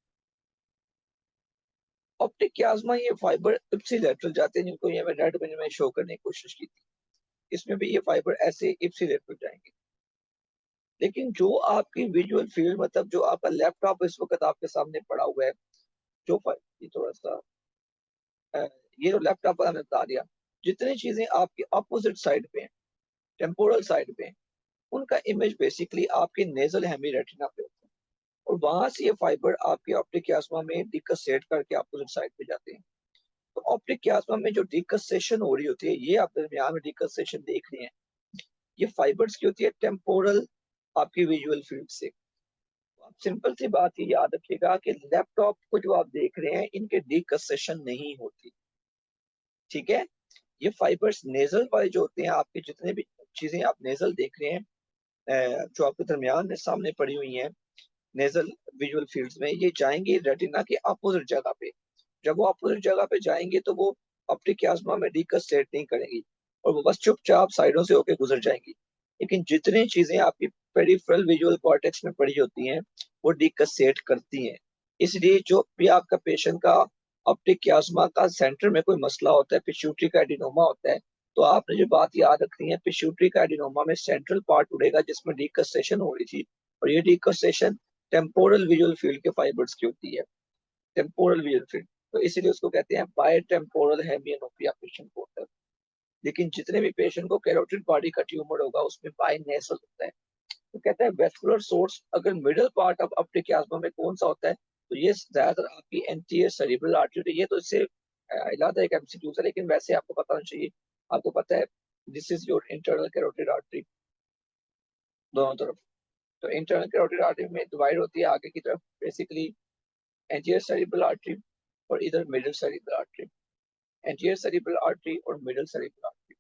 ऑप्टिक कियास्मा ये फाइबर इप्सिलेटरल जाते हैं, जिनको ये मैं रेड में शो करने की कोशिश की थी। इसमें भी ये फाइबर ऐसे इप्सिलेटरल जाएंगे। लेकिन जो आपकी विजुअल फील्ड, मतलब जो आपका लैपटॉप इस वक्त आपके सामने पड़ा हुआ है, जो ये थोड़ा सा ये जो लैपटॉप मैंने बता दिया, जितनी चीजें आपकी अपोजिट साइड पे हैं, टेम्पोरल साइड पे हैं, उनका इमेज बेसिकली आपके नेजल हेमी रेटिना पे होता है। और वहां से ये फाइबर आपके ऑप्टिक कियास्मा में डिकसेट करके अपोजिट साइड पे जाते हैं। तो ऑप्टिक कियास्मा में जो डिकसेशन हो रही होती है, ये आप दरमियान में डिकसेशन देख रहे हैं, ये फाइबर्स की होती है टेम्पोरल आपकी विजुअल फील्ड से। आप सिंपल सी बात ये याद रखिएगा कि लैपटॉप को जो आप देख रहे हैं, इनके डिकसेशन नहीं होती, ठीक है। ये फाइबर्स नेजल वाले जो होते हैं, आपके जितने भी चीजें आप नेजल देख रहे हैं, जो आपके दरमियान में सामने पड़ी हुई हैं नेजल विजुअल फील्ड्स में, ये जाएंगे रेटिना के अपोजिट जगह पे। जब वो अपोजिट जगह पे जाएंगे तो वो ऑप्टिक कियास्मा में डिकसेट नहीं करेंगी, और वो बस चुपचाप साइडों से होकर गुजर जाएंगी। लेकिन जितनी चीजें आपकी पेरिफेरल विजुअल कॉर्टेक्स में पड़ी होती हैं, वो डिकसेट करती हैं। इसलिए जो भी आपका पेशेंट का ऑप्टिक कियास्मा का सेंटर में कोई मसला होता है, पिट्यूटरी का एडिनोमा होता है, तो आपने जो बात याद रखनी है, पिट्यूटरी का एडिनोमा में सेंट्रल पार्ट उड़ेगा जिसमें डिकसेशन हो रही थी, और ये डिकसेशन टेम्पोरल विजुअल फील्ड के फाइबर्स की होती है, टेम्पोरल विजुअल फील्ड। तो इसीलिए उसको कहते हैं बाय टेम्पोरल हेमियोनोपिया पेशेंट को होता है। लेकिन जितने भी पेशेंट को कैरोटिड बॉडी का ट्यूमर होगा उसमें बाय नेसल होता है। तो कहता है वेस्कुलर सोर्स अगर मिडिल पार्ट ऑफ ऑप्टिक कियास्मा में कौन सा होता है, तो ये ज्यादातर आपकी एंटीरियर सेरिब्रल आर्टरी। ये तो इससे इलादा एक एमसीक्यू है, लेकिन वैसे आपको पता होना चाहिए। आपको पता है this is your internal carotid artery, दोनों तरफ। तो इंटरनल कैरोटिड आर्टरी में डिवाइड होती है आगे की तरफ बेसिकली एंटीरियर सेरिब्रल आर्टरी और इधर middle cerebral artery, anterior cerebral artery और मिडिल सेरिब्रल आर्टरी।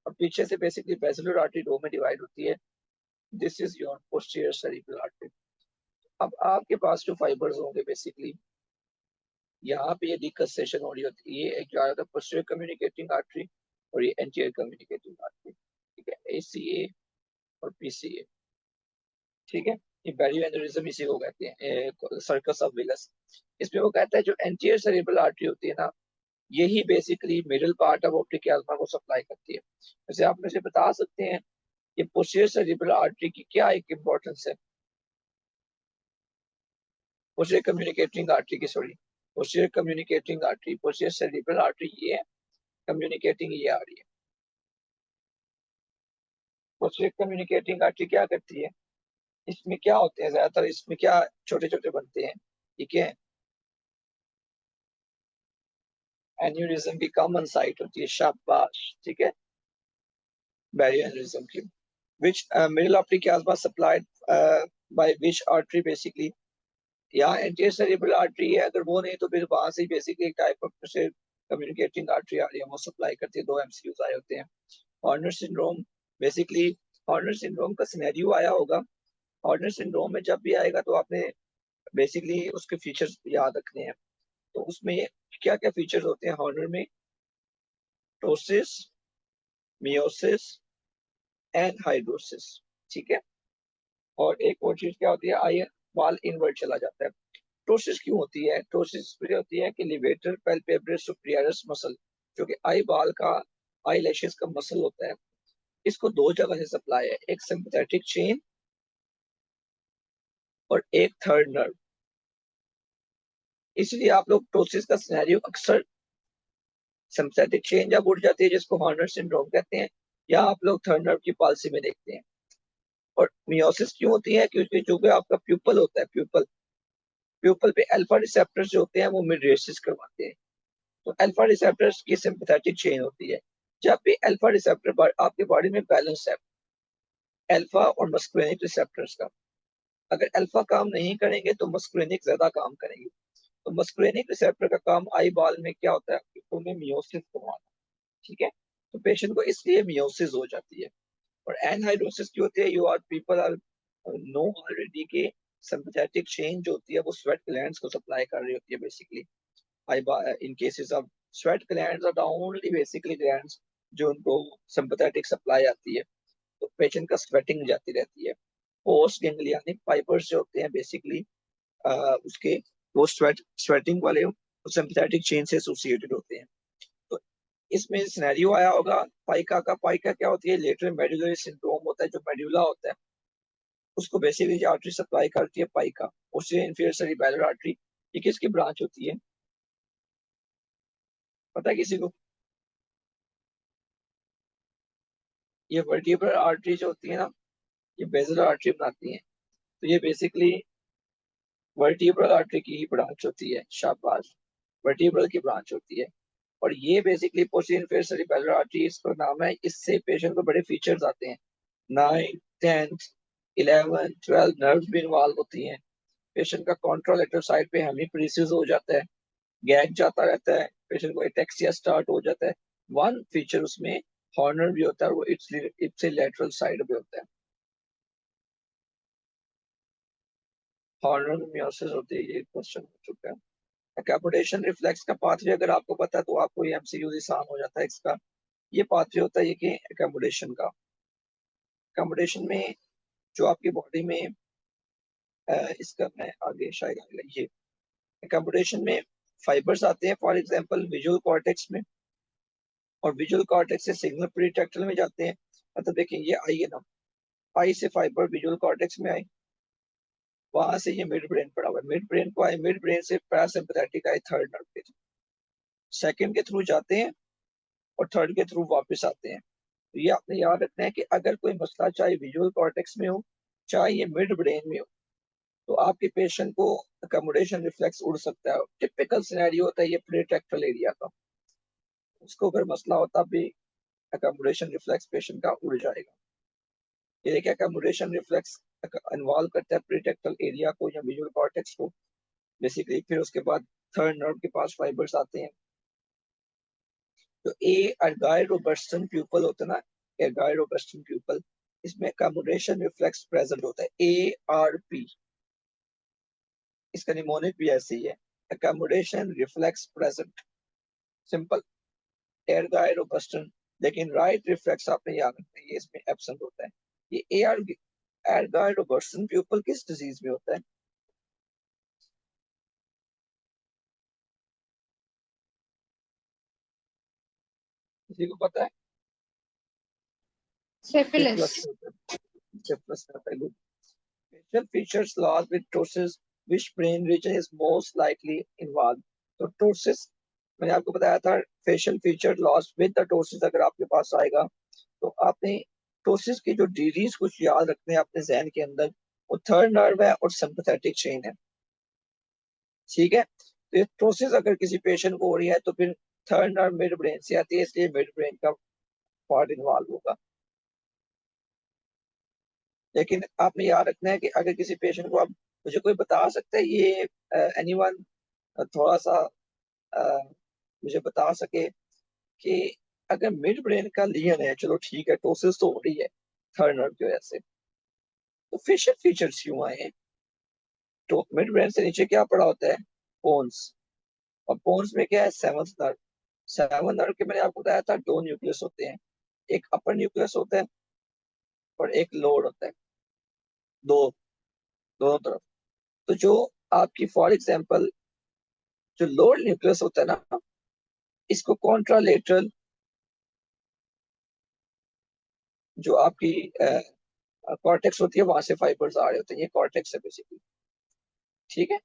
और पीछे से बेसिकली बेसिलर आर्टरी दो में डिवाइड होती है, this is your posterior cerebral artery. अब आपके पास जो फाइबर्स होंगे बेसिकली, यहाँ पे ये डिकसेशन हो रही होती है, ये एक जो आता है पोस्टीरियर कम्युनिकेटिंग आर्टरी और ये एंटीरियर कम्युनिकेटिंग आर्टरी, ठीक है, एसीए और पीसीए, ठीक है। ये बैरियर एनेउरिज्म इसी को कहते हैं, सर्कस ऑफ विलस। इसमें वो कहता है जो एंटीरियर सेरिब्रल आर्टरी होती है ना, यही basically middle part of optic chiasma को सप्लाई करती है। वैसे आप मुझे बता सकते हैं ये पोस्टीरियर सेरिब्रल आर्टरी की क्या एक इम्पोर्टेंस है, पोस्टीरियर कम्युनिकेटिंग आर्टरी की, sorry, posterior communicating artery, posterior cerebral artery ये है, कम्युनिकेटिंग ये आ रही है। पोस्टीरियर कम्युनिकेटिंग आर्टरी क्या करती है, इसमें क्या होते हैं ज्यादातर, इसमें क्या छोटे छोटे बनते हैं, ठीक है। एन्यूरिज्म की कॉमन साइट होती है, शाबाश, ठीक है, बैरियर एन्यूरिज्म की, which middle artery के आसपास supplied by which artery basically, या एंटीरियर सेरेब्रल आर्टरी है, अगर वो नहीं तो फिर वहां से बेसिकली एक टाइप ऑफ से कम्युनिकेटिंग आर्टरी आ रही है, वो सप्लाई करती है। दो एमसीक्यूज आए होते हैं। Horner syndrome, basically Horner syndrome का सिनेरियो आया होगा। हॉर्नर सिंड्रोम में जब भी आएगा तो आपने बेसिकली उसके फीचर्स याद रखने हैं। तो उसमें क्या क्या फीचर्स होते हैं हॉर्नर में? टोसिस, मियोसिस एंड हाइड्रोसिस, ठीक है। और एक और चीज क्या होती है, आई वाल इनवर्ट चला जाता है। टोसिस क्यों होती है? टोसिस इसलिए होती है कि लिवेटर पैल्पेब्रस सुपीरियरस मसल, जो कि आई बाल का, आई लैशेस का मसल होता है, इसको दो जगह से सप्लाई है, एक सिंपैथेटिक चेन और एक थर्ड नर्व। इसलिए आप लोग टोसिस का सिनेरियो अक्सर सिंपैथेटिक चेन जब उड़ जाती है, जिसको हॉर्नर सिंड्रोम कहते हैं, या आप लोग थर्ड नर्व की पाल्सी में देखते हैं। और मियोसिस क्यों होती है? क्योंकि जो भी आपका प्यूपल होता है, प्यूपल प्यूपल पे अल्फा रिसेप्टर्स जो होते हैं वो मिड रेसिस करवाते हैं। तो अल्फा रिसेप्टर्स की सिंपैथेटिक चेन होती है। जब भी अल्फा रिसेप्टर आपके बॉडी में बैलेंस है अल्फा और मस्कुलिनिक रिसेप्टर्स का, अगर अल्फा काम नहीं करेंगे तो मस्कुलिनिक ज्यादा काम करेंगे। तो मस्कुलिनिक रिसेप्टर का काम आई बॉल में क्या होता है, उन्हें मियोसिस करवाना, ठीक है। तो पेशेंट को इसलिए मियोसिस हो जाती है। और एनहाइड्रोसिस की होती है, you are people are know already के सिंपैथेटिक चेन जो होती है वो स्वेट ग्लैंड्स को सप्लाई कर रही होती है basically. in cases of sweat glands are the only basically glands जो उनको sympathetic सप्लाई आती है, तो पेशेंट का स्वेटिंग जाती रहती है। पोस्ट गैंग्लियनिक फाइबर्स जो होते हैं बेसिकली उसके, वो स्वेटिंग वाले सिंपैथेटिक चेन से एसोसिएटेड होते हैं। तो इसमें सिनेरियो आया होगा पाइका का। पाइका क्या होती है? लेटरल मेडुलरी सिंड्रोम होता है, जो मेडुला होता है उसको बेसिकली आर्टरी सप्लाई करती है पाइका, उससे इंफीरियर सेरिबैलर आर्टरी। ये किसकी ब्रांच होती है, पता है किसी को? ये वर्टिब्रल आर्टरी जो होती है ना, ये बेसिलर आर्टरी बनाती है। तो ये बेसिकली वर्टिब्रल आर्टरी की ही ब्रांच होती है, शाबाश, वर्टिब्रल की ब्रांच होती है। और ये बेसिकली पोस्टीरियर इंफीरियर सेरिबैलर आर्टरी इसका नाम है। इससे पेशेंट को बड़े फीचर्स आते हैं, 9th 10th 11th 12th nerves भी इन्वॉल्व होती हैं। पेशेंट का कॉन्ट्रालेटरल साइड पे हेमीप्रीसिस हो जाता है, गैग जाता रहता है, पेशेंट को एटेक्सिया स्टार्ट हो जाता है। वन फीचर उसमें हॉर्नर भी होता है, वो इप्से लेटरल साइड पे होता है। हॉर्नर मियोसिस होती है, ये क्वेश्चन हो चुका है। कैपोटेशन रिफ्लेक्स का पाथवे अगर आपको पता है तो आपको ये एमसीक्यू आसान हो जाता है इसका। ये पाथवे होता है ये कि एकोमोडेशन का, एकोमोडेशन में जो आपकी बॉडी में इसका मैं आगे शायद आगे ये एकोमोडेशन में फाइबर्स आते हैं, फॉर एग्जांपल विजुअल कॉर्टेक्स में, और विजुअल कॉर्टेक्स से सिग्नल प्रीटेक्टल में जाते हैं। मतलब देखें ये आई है ना, आई से फाइबर विजुअल कॉर्टेक्स में आए, वहां से ये मिड ब्रेन पड़ा हुआ है, मिड ब्रेन को आए, मिड ब्रेन से पैरासिम्पैथेटिक आए थर्ड नर्व के, सेकंड के थ्रू जाते हैं और थर्ड के थ्रू वापस आते हैं। तो ये आपने याद रखना है कि अगर कोई मसला चाहे विजुअल कॉर्टेक्स में हो चाहे ये मिड ब्रेन में हो, तो आपके पेशेंट को अकोमोडेशन रिफ्लेक्स उड़ सकता है। टिपिकल सिनेरियो होता है ये प्रीटेक्टल एरिया का, उसको अगर मसला होता भी अकोमोडेशन रिफ्लेक्स पेशेंट का उड़ जाएगा। ये देखिए अकोमोडेशन रिफ्लेक्स इन्वॉल्व करता है प्रीटेक्टल एरिया को या विजुअल कॉर्टेक्स को बेसिकली। फिर उसके बाद थर्ड नर्व के पास फाइबर्स आते हैं। तो ए अर्गाइड रोबस्टन प्यूपल होता है ना, अर्गाइड रोबस्टन प्यूपल, इसमें अकोमोडेशन रिफ्लेक्स प्रेजेंट होता है, ARP। इसका निमोनिक भी ऐसे ही है, अकोमोडेशन रिफ्लेक्स प्रेजेंट, सिंपल, अर्गाइड रोबस्टन। लेकिन राइट रिफ्लेक्स आपने याद रखना है, ये इसमें एब्सेंट होता है। ये अर्गाइड रोबस्टन प्यूपल किस डिजीज में होता है? किसी को पता है? Syphilis. सिफिलिस में होता है, सिफिलिस में होता है। Facial features loss with ptosis, which brain region is most likely involved? तो ptosis मैंने आपको बताया था, facial feature loss with the ptosis अगर आपके पास आएगा तो आपने टोसिस की जो डिजीज कुछ याद रखने हैं अपने जहन के अंदर। वो थर्ड नर्व है और सिंपैथेटिक चेन है। ठीक है, तो ये प्रोसेस अगर किसी पेशेंट को हो रही है तो फिर थर्ड नर्व मिड ब्रेन से आती है, इसलिए मिड ब्रेन का पार्ट इन्वॉल्व होगा। लेकिन आपने याद रखना है कि अगर किसी पेशेंट को आप मुझे कोई बता सकता है ये एनीवन थोड़ा सा अ, मुझे बता सके कि अगर मिड ब्रेन का लीजन है, चलो ठीक है टोसिस तो हो रही है थर्ड नर्व की वजह से, तो फेशियल फीचर्स क्यों आए हैं? तो मिड ब्रेन से नीचे क्या पड़ा होता है? पोन्स। और पोन्स में क्या है? Seventh nerve. सेवन नर्व के मैंने आपको बताया था दो न्यूक्लियस होते हैं, एक अपर न्यूक्लियस होता है और एक लोअर होता है, दो, दोनों तरफ। तो जो आपकी फॉर एग्जांपल जो लोअर न्यूक्लियस होता है ना, इसको कॉन्ट्रालेटरल जो आपकी कॉर्टेक्स होती है वहां से फाइबर्स आ रहे होते हैं, ये कॉर्टेक्स है बेसिकली। ठीक है,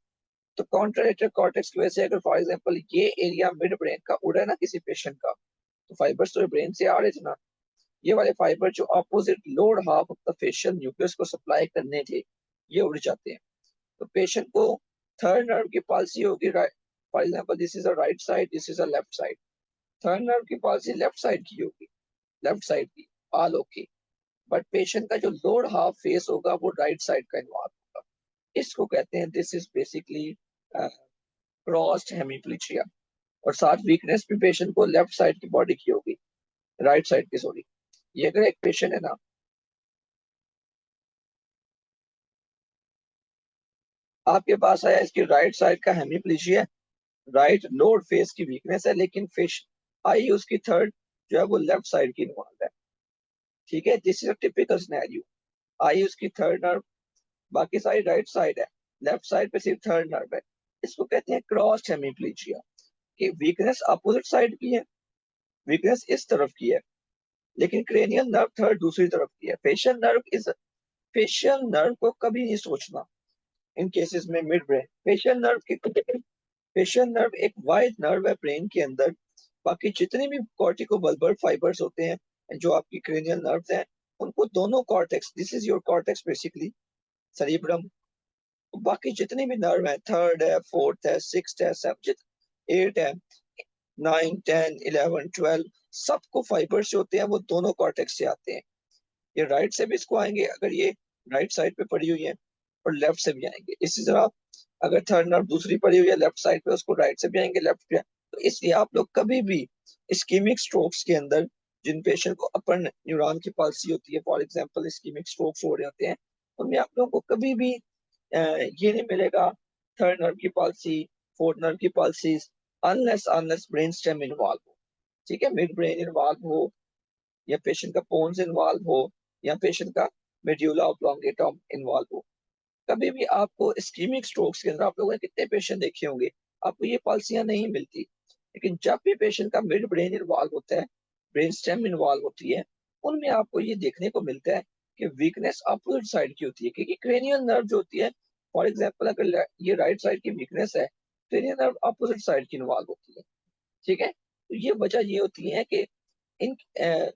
तो कॉन्ट्रालेटरल कॉर्टेक्स की वजह से अगर फॉर एग्जांपल ये एरिया मिड ब्रेन का उड़ा है ना किसी पेशेंट का, तो फाइबर्स तो ब्रेन से आ रहे थे ना, ये वाले फाइबर जो opposite lower half of the facial nucleus को सप्लाई करने थे, ये उड़ जाते हैं। तो पेशेंट को थर्ड नर्व की पॉलिसी होगी, for example this is a right side, this is a left side. Third nerve की पॉलिसी लेफ्ट साइड की होगी, लेफ्ट साइड की, ऑल ओके। बट पेशेंट का जो लोअर हाफ फेस होगा वो राइट साइड का इन्वॉल्व होगा। इसको कहते हैं दिस इज बेसिकली क्रॉस्ड हेमिप्लीजिया। और साथ वीकनेस भी पेशेंट को लेफ्ट साइड की बॉडी की होगी, राइट साइड की सॉरी। ये अगर एक पेशेंट है ना, आपके पास आया इसकी राइट साइड का हेमिप्लीजिया, राइट लोअर फेस की वीकनेस है, लेकिन फिश आई उसकी थर्ड जो है वो लेफ्ट साइड की इन्वॉल्व है। ठीक है, this is a typical scenario. Eye उसकी थर्ड नर्व, बाकी सारी राइट साइड है, लेफ्ट साइड पे सिर्फ थर्ड नर्व है। इसको कहते हैं क्रॉस्ड हेमिप्लीजिया, कि वीकनेस अपोजिट साइड की है, वीकनेस इस तरफ की है, लेकिन क्रेनियल नर्व थर्ड दूसरी तरफ की है। Facial nerve is, facial nerve को कभी नहीं सोचना इन केसेस में मिड ब्रेन। फेशियल नर्व की, फेशियल नर्व एक वाइड नर्व है ब्रेन के अंदर। बाकी जितने भी कॉर्टिकोबल्बर फाइबर्स होते हैं जो आपकी क्रेनियल नर्व्स हैं, उनको दोनों cortex, this is your cortex basically, cerebrum. बाकी जितने भी नर्व हैं, थर्ड है, फोर्थ है, सिक्स्थ है, सेवन, एट है, नाइन, 10, 11, 12, सबको फाइबर्स जो होते हैं वो दोनों कॉर्टेक्स से आते हैं। ये राइट से भी इसको आएंगे अगर ये राइट साइड पे पड़ी हुई है, और लेफ्ट से भी आएंगे इसी तरह। अगर थर्ड नर्व दूसरी पड़ी हुई है लेफ्ट साइड पे, उसको राइट से भी आएंगे, लेफ्ट पे। तो इसलिए आप लोग कभी भी इस्कीमिक स्ट्रोक्स के अंदर, जिन पेशेंट को अपर न्यूरॉन की पॉलिसी होती है, फॉर एग्जांपल इस्कीमिक स्ट्रोक्स हो रहे होते हैं, उनमें आप लोगों को कभी भी ये नहीं मिलेगा थर्ड नर्व की पॉलिसी, फोर्थ नर्व की policies, unless unless brain stem involve हो। ठीक है, मिड ब्रेन इन्वॉल्व हो, या पेशेंट का पोन्स इन्वॉल्व हो, या पेशेंट का मेड्यूला ऑब्लोंगेटा इन्वॉल्व हो। कभी भी आपको इस्कीमिक स्ट्रोक्स के अंदर आप लोगों ने कितने पेशेंट देखे होंगे, आपको ये पॉलिसियां नहीं मिलती। लेकिन जब भी पेशेंट का मिड ब्रेन इन्वॉल्व होता है, ब्रेन स्टेम इन्वॉल्व होती है, उनमें आपको ये देखने को मिलता है कि वीकनेस अपोजिट साइड की होती है, क्योंकि क्रेनियल नर्व जो होती है, फॉर एग्जाम्पल अगर ये राइट साइड की वीकनेस है, क्रेनियल नर्व अपोजिट साइड की इन्वॉल्व होती है। ठीक है, तो ये वजह ये होती है कि इन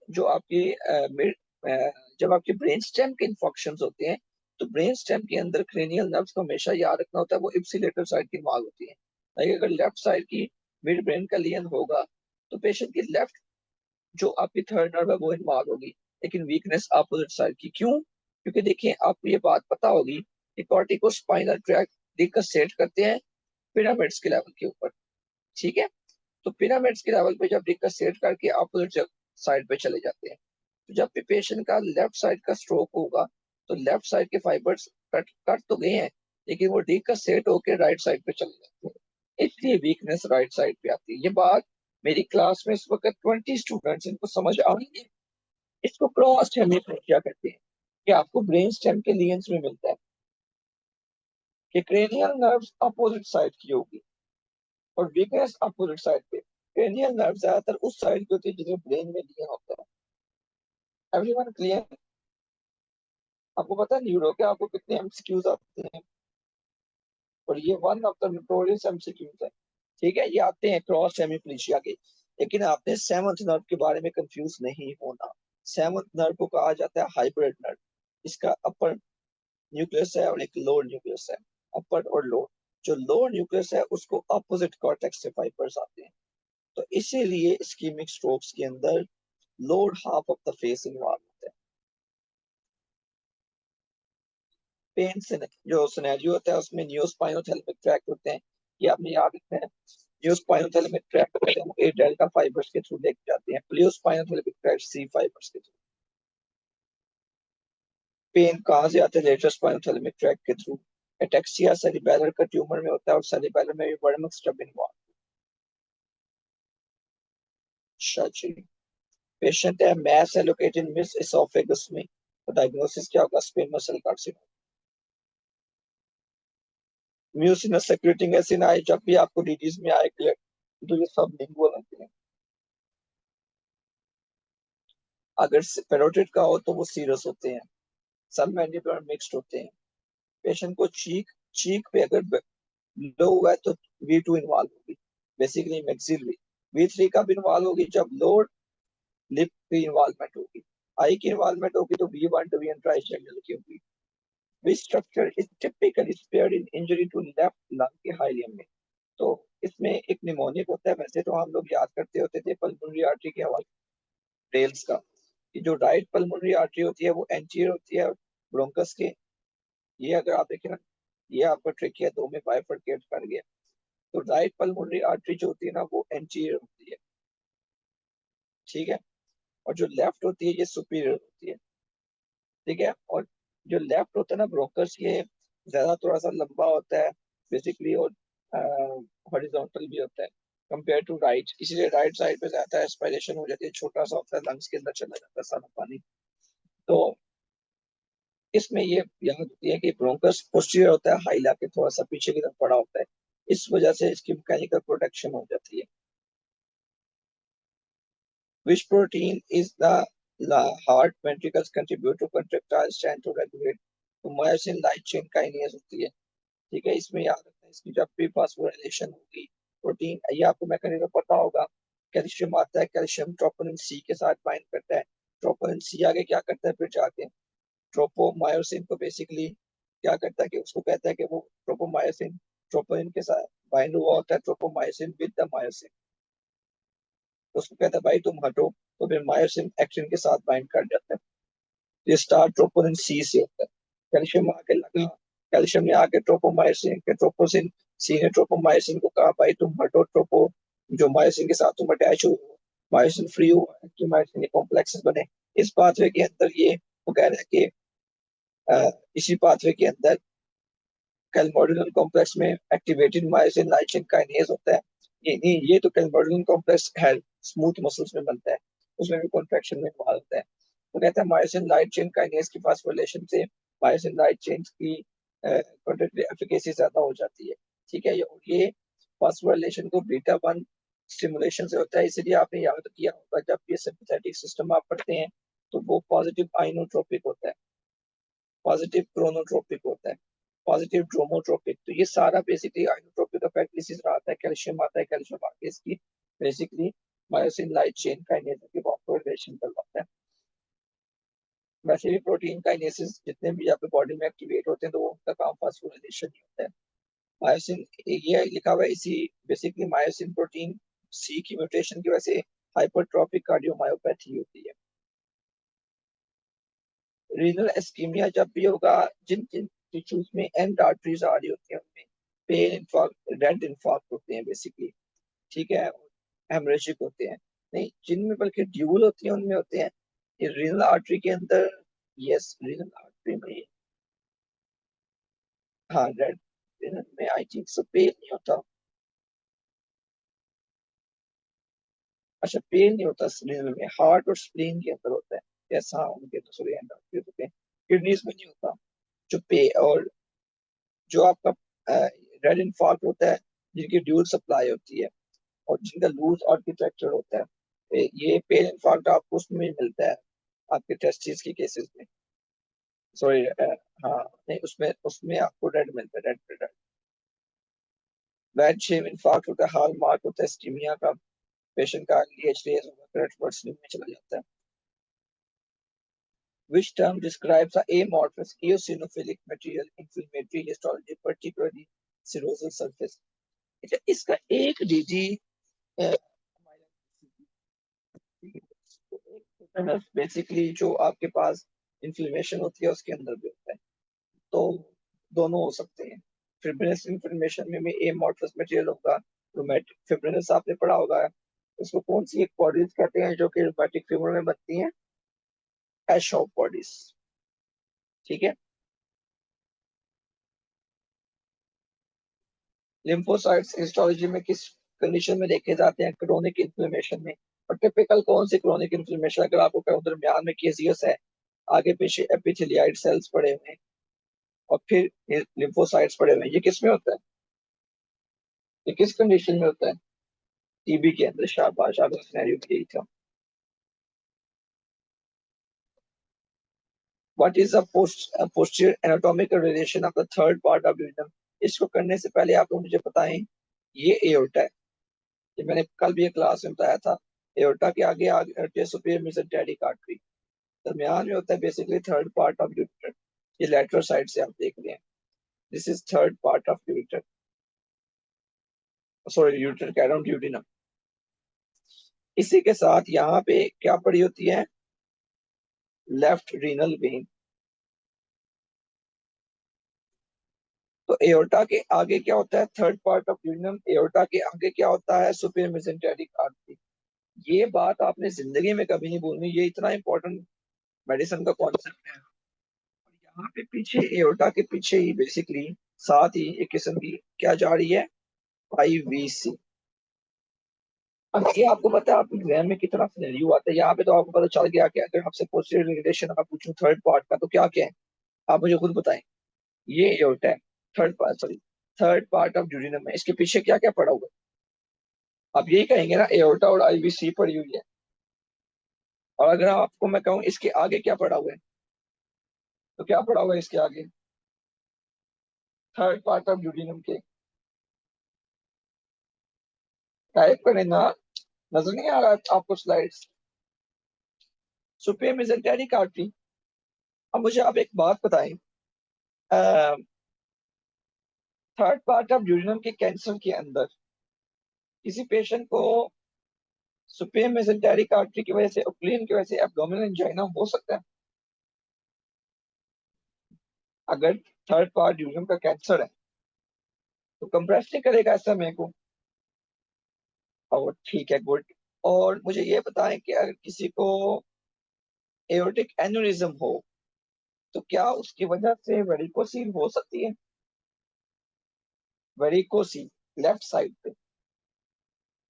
जो आपकी मिड, जब आपके ब्रेन स्टेम के इन्फेक्शन होते हैं, तो ब्रेन स्टेम के अंदर क्रेनियल नर्व्स को हमेशा याद रखना होता है वो इप्सिलेटरल साइड की इन्वॉल्व होती है। लाइक अगर लेफ्ट साइड की मिड ब्रेन का लीजन होगा, तो पेशेंट की लेफ्ट जो आपकी थर्ड नर्व है वो इन्वॉल्व होगी, लेकिन वीकनेस अपोजिट साइड की। क्यों? क्योंकि देखिए आपको ये बात पता होगी कि कॉर्टिकोस्पाइनल ट्रैक्ट डिस्क सेट करते हैं पिरामिड्स के लेवल के ऊपर। ठीक है, तो पिरामिड्स के लेवल पे जब डिस्कस सेट करके अपोजिट साइड पे चले जाते हैं, तो जब भी पेशेंट का लेफ्ट साइड का स्ट्रोक होगा, तो लेफ्ट साइड के फाइबर्स कट कट तो गए हैं, लेकिन वो डिस्कस सेट होके राइट साइड पे चले जाते हैं, इसलिए वीकनेस राइट साइड पे आती है। ये बात मेरी क्लास में इस वक्त 20 स्टूडेंट्स, इनको समझ आ रही है। इसको क्रॉस हेमिप्लेजिया कहते हैं, कि आपको ब्रेन स्टेम के लीजन्स में मिलता है कि क्रेनियल नर्व्स अपोजिट साइड की होगी और वीकनेस अपोजिट साइड पे। क्रेनियल नर्व ज्यादातर उस साइड की होती है जिसमें ब्रेन में लिया होता है। Everyone clear? आपको पता है न्यूरो के आपको कितने एमसीक्यूज आते हैं, और ये one of the notorious MCQs है। ठीक है, ये आते हैं क्रॉस हेमिप्लीजिया के। लेकिन आपने सेवंथ नर्व के बारे में कंफ्यूज नहीं होना। सेवंथ नर्व को कहा जाता है हाइब्रिड नर्व। इसका अपर न्यूक्लियस है और एक लोअर न्यूक्लियस है, अपर और लोअर। जो लोअर न्यूक्लियस है उसको अपोजिट कॉर्टेक्स से फाइबर्स आते हैं, तो इसीलिए इस्कीमिक स्ट्रोक्स के अंदर lower half of the face involve होता है। पेन से जो सिनेरियो होता है उसमें न्यूरोस्पाइनोथैलेमिक ट्रैक्ट होते हैं, ये आपने याद रखना है। न्यूरोस्पाइनोथैलेमिक ट्रैक्ट होते हैं ए डेल्टा फाइबर्स के थ्रू लेके जाते हैं, प्लियोस्पाइनोथैलेमिक ट्रैक्ट सी फाइबर्स के थ्रू। पेन कहाँ से आता है? लेटरल स्पाइनोथैलेमिक ट्रैक्ट के थ्रू। एटेक्सिया सेरिबेलर का ट्यूमर में होता है और सेरिबेलर में भी वर्मक स्टब इन्वॉल्व। अच्छा जी। पेशेंट है मैस एलोकेटेड मिस एसोफेगस में, तो डायग्नोसिस क्या होगा? Squamous cell carcinoma. Mucinous secreting acid आए, जब भी आपको डिजीज में आए तो ये सब लिंगुअल होते हैं। अगर पेरोटिड का हो तो वो सीरस होते हैं, सब मैंडिबुलर मिक्स्ड होते हैं। पेशेंट को चीक चीक पे अगर लो हुआ है तो V2 इन्वॉल्व होगी, बेसिकली मैक्सिलरी। V3 का भी इन्वॉल्व होगी जब लोअर लिप की इन्वॉल्वमेंट होगी। आई की इन्वॉल्वमेंट होगी तो V1 to V ट्राइजेंडल की होगी। Which structure is typically spared in injury to left lung के हाइलियम में? तो इसमें एक निमोनिक होता है, वैसे तो हम लोग याद करते होते थे पल्मोनरी आर्टरी के हवाले टेल्स का, कि जो राइट पल्मोनरी आर्टरी होती है वो एंटीरियर होती है ब्रोंकस के। ये अगर आप देखें ना, ये आपका ट्रिक है, दो में बाइफरकेट कर गया। तो राइट पल्मोनरी आर्टरी जो होती है ना वो एंटीरियर होती है, ठीक है, और जो लेफ्ट होती है ये सुपीरियर होती है, ठीक है। और जो लेफ्ट होता है ना ब्रोंकस, ये ज्यादा थोड़ा सा लंबा होता है बेसिकली, और हॉरिजॉन्टल भी होता है कंपेयर टू राइट, इसीलिए राइट साइड पे ज्यादा एस्पायरेशन हो जाती है, छोटा सा होता है, लंग्स के अंदर चला जाता है सारा पानी। तो इसमें ये याद होती है कि ब्रोंकस पोस्टीरियर होता है, हाइला के थोड़ा सा पीछे की तरफ पड़ा होता है, इस वजह से इसकी मैकेनिकल प्रोटेक्शन हो जाती है। Which protein is the heart ventricles contribute to contractile stand to regulate? तो myosin light chain kinase होती है, ठीक है। इसमें याद रखना है, इसकी जब भी फास्फोराइलेशन होगी प्रोटीन, ये आपको मैकेनिज्म पता होगा। कैल्शियम आता है, कैल्शियम ट्रोपोनिन सी के साथ बाइंड करता है, ट्रोपोनिन सी आगे क्या करता है फिर जाके ट्रोपोमायोसिन को बेसिकली क्या करता है कि उसको कहता है कि वो ट्रोपोमायोसिन ट्रोपोनिन के साथ बाइंड हुआ होता है, ट्रोपोमायोसिन विद द मायोसिन, तो उसको कहता है भाई तुम हटो, तो फिर मायोसिन एक्टिन के साथ बाइंड कर जाता है। ये स्टार ट्रोपोनिन सी से होता है। कैल्शियम आके लगा, कैल्शियम ने आके ट्रोपोमायोसिन के ट्रोपोसिन सी ने ट्रोपोमायोसिन को कहा भाई तुम हटो, ट्रोपो जो मायोसिन के साथ तुम अटैच हो, मायोसिन फ्री हुआ, एक्टिव मायोसिन के कॉम्प्लेक्सेस बने। इस पाथवे के अंदर ये वो कह रहा है कि इसी पाथवे के अंदर कैल्मोडिनल कॉम्प्लेक्स में activated myosin light chain kinase होता है। ये नहीं, ये तो कैल्मोडिनल कॉम्प्लेक्स है स्मूथ मसल्स में बनता है, उसमें भी कॉन्ट्रैक्शन में इन्वॉल्व होता है। तो कहता है मायोसिन लाइट चेन काइनेज की फास्फोरिलेशन से मायोसिन लाइट चेन की कॉन्ट्रैक्टिव एफिकेसी ज्यादा हो जाती है, ठीक है। ये फास्फोरिलेशन को बीटा 1 स्टिमुलेशन से होता है, इसलिए आपने याद किया होगा जब ये सिंपैथेटिक सिस्टम आप पढ़ते हैं तो वो पॉजिटिव आइनोट्रोपिक होता है, पॉजिटिव क्रोनोट्रोपिक होता है, पॉजिटिव ड्रोमोट्रोपिक। तो ये सारा बेसिकली आइनोट्रोपिक इफेक्ट इसी तरह आता है, कैल्शियम आता है, कैल्शियम आके इसकी basically myosin light chain kinase की फॉस्फोराइलेशन करवाता है। वैसे भी प्रोटीन काइनेसिस जितने भी आपके बॉडी में एक्टिवेट होते हैं तो वो उनका काम फॉस्फोराइलेशन ही होता है। मायोसिन, ये लिखा हुआ है इसी बेसिकली मायोसिन प्रोटीन सी की म्यूटेशन की वजह से हाइपरट्रॉफिक कार्डियोमायोपैथी होती है। रीनल एस्कीमिया जब भी होगा, जिन जिन टिश्यूज में एंड आर्टरीज आ रही होती है उनमें पेन इन्फार्क्ट रेड इन्फार्क्ट होते हैं बेसिकली, ठीक है, हेमरेजिक होते हैं। नहीं, जिनमें बल्कि ड्यूल होती है उनमें होते हैं ये रीनल आर्टरी के अंदर। यस, रीनल आर्टरी में, हाँ रेड, रीनल में आई थिंक सो पेन नहीं होता। अच्छा, पेन नहीं होता रीनल में, हार्ट और स्प्लीन के अंदर होता है। यस हाँ, उनके तो सॉरी एंड आर्टरी होते हैं, किडनीज में नहीं होता। जो पे और जो आपका रेड इन्फार्क्ट होता है जिनकी ड्यूल सप्लाई होती है और जिनका लूज आर्किटेक्चर होता है, ये पेन इन्फार्क्ट आपको उसमें मिलता है आपके टेस्टिस के केसेस में, सॉरी हाँ, नहीं उसमें उसमें आपको रेड मिलता है, रेड रेड। रेड शेम इन्फार्क्ट होता है, हाल मार्क होता है स्टीमिया का, पेशेंट का LDH रेज होगा, करेक्ट वर्ड स्लिप में चला जाता है। Which term describes a amorphous eosinophilic material inflammatory histology, particularly serosal surface? अच्छा, इसका एक डीजी बेसिकली जो आपके पास इंफ्लेमेशन होती है उसके अंदर भी होता है, तो दोनों हो सकते हैं। फिब्रिनस इंफ्लेमेशन में भी एमॉर्फस मटेरियल होगा। रोमैटिक फिब्रिनस आपने पढ़ा होगा, उसको कौन सी एक बॉडीज कहते हैं जो कि रोमैटिक फीवर में बनती हैं? एशॉप बॉडीज। ठीक है। लिम्फोसाइट्स हिस्टोलॉजी में किस कंडीशन में देखे जाते हैं? क्रोनिक इन्फ्लेमेशन में। और टिपिकल कौन सी क्रोनिक इन्फ्लेमेशन? अगर आपको कहूं दरमियान में केजियस है, आगे पीछे एपिथेलियाइड सेल्स पड़े हुए हैं और फिर लिम्फोसाइट्स पड़े हुए हैं, ये किस में होता है? ये किस कंडीशन में होता है? टीबी के अंदर। शाबाश, आपका सिनेरियो भी यही था। What is posterior anatomical relation of the third part of duodenum? इसको करने से पहले आप लोग मुझे बताएं, ये एओर्टा है, ये मैंने कल भी एक क्लास में बताया था। एओर्टा के आगे आगे सुपीरियर मेसेंटेरिक आर्टरी, दरमियान में होता है basically third part of ureter. ये लेटरल साइड से आप देख रहे हैं, this is third part of ureter, sorry ureter कह रहा हूँ, ड्यूडेनम। इसी के साथ यहाँ पे क्या पड़ी होती है? Left renal vein. तो एओर्टा के आगे क्या होता है? Third part of duodenum. Aorta के आगे क्या होता है? Superior mesenteric artery. ये बात आपने जिंदगी में कभी नहीं भूलनी, ये इतना इंपॉर्टेंट मेडिसिन का कॉन्सेप्ट है। यहाँ पे पीछे एओर्टा के पीछे ही बेसिकली साथ ही एक किस्म की क्या जा रही है? आईवीसी। अब ये आपको पता है आपके एग्जाम में कितना सिनेरियो आता है, यहाँ पे तो आपको पता चल गया कि अगर आपसे पोस्टीरियर रिलेशन अगर पूछूं थर्ड पार्ट का तो क्या क्या है, आप मुझे खुद बताएं। ये एओर्टा है, third part, sorry third part of duodenum है, इसके पीछे क्या क्या पड़ा हुआ है? आप यही कहेंगे ना, एओर्टा और आईवीसी पड़ी हुई है। और अगर आपको मैं कहूँ इसके आगे क्या पड़ा हुआ है, तो क्या पड़ा हुआ है इसके आगे? थर्ड पार्ट ऑफ ड्यूडेनम के टाइप करें ना, नजर नहीं आ रहा आपको स्लाइड्स? Superior mesenteric artery. अब मुझे आप एक बात बताएं, थर्ड पार्ट ऑफ ड्यूडेनम के कैंसर के अंदर किसी पेशेंट को सुपीरियर मेसेंटेरिक आर्टरी की वजह से, ओक्लेन की वजह से एब्डोमिनल एंजाइना हो सकता है? अगर थर्ड पार्ट ड्यूडेनम का कैंसर है तो कंप्रेस नहीं करेगा ऐसा मेरे को। और ठीक है, गुड। और मुझे ये बताएं कि अगर किसी को एओर्टिक एन्यूरिज्म हो तो क्या उसकी वजह से वेरिकोसील हो सकती है? वेरिकोसील लेफ्ट साइड पे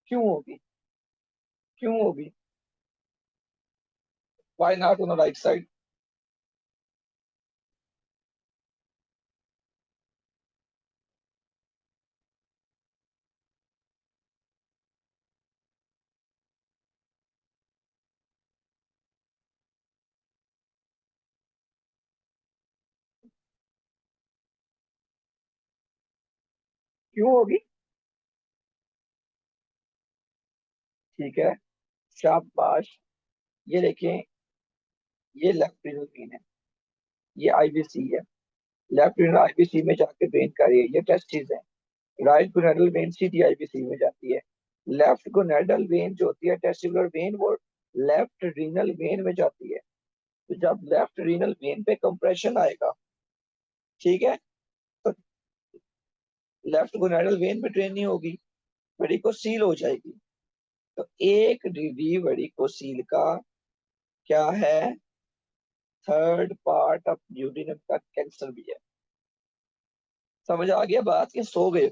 क्यों होगी? क्यों होगी? Why not on the right side? क्यों होगी? ठीक है, शाबाश। ये देखें, ये लेफ्ट रीनल वेन है, ये आईवीसी है। लेफ्ट रीनल आईवीसी में जाके वेन कर रही है, ये टेस्टिस है। Right gonadal when Sidhi IVC में जाती है। लेफ्ट गोनेडल वेन जो होती है टेस्टिकुलर वेन, वो लेफ्ट रीनल वेन में जाती है। तो जब लेफ्ट रीनल वेन पे कंप्रेशन आएगा, ठीक है, तो लेफ्ट गोनेडल वेन पे ड्रेन नहीं होगी, वेरिकोसील हो जाएगी। तो एक डिग्री वेरिकोसील का क्या है? थर्ड पार्ट ऑफ ड्यूडेनम का कैंसर भी है। समझ आ गया बात? कि सो गए?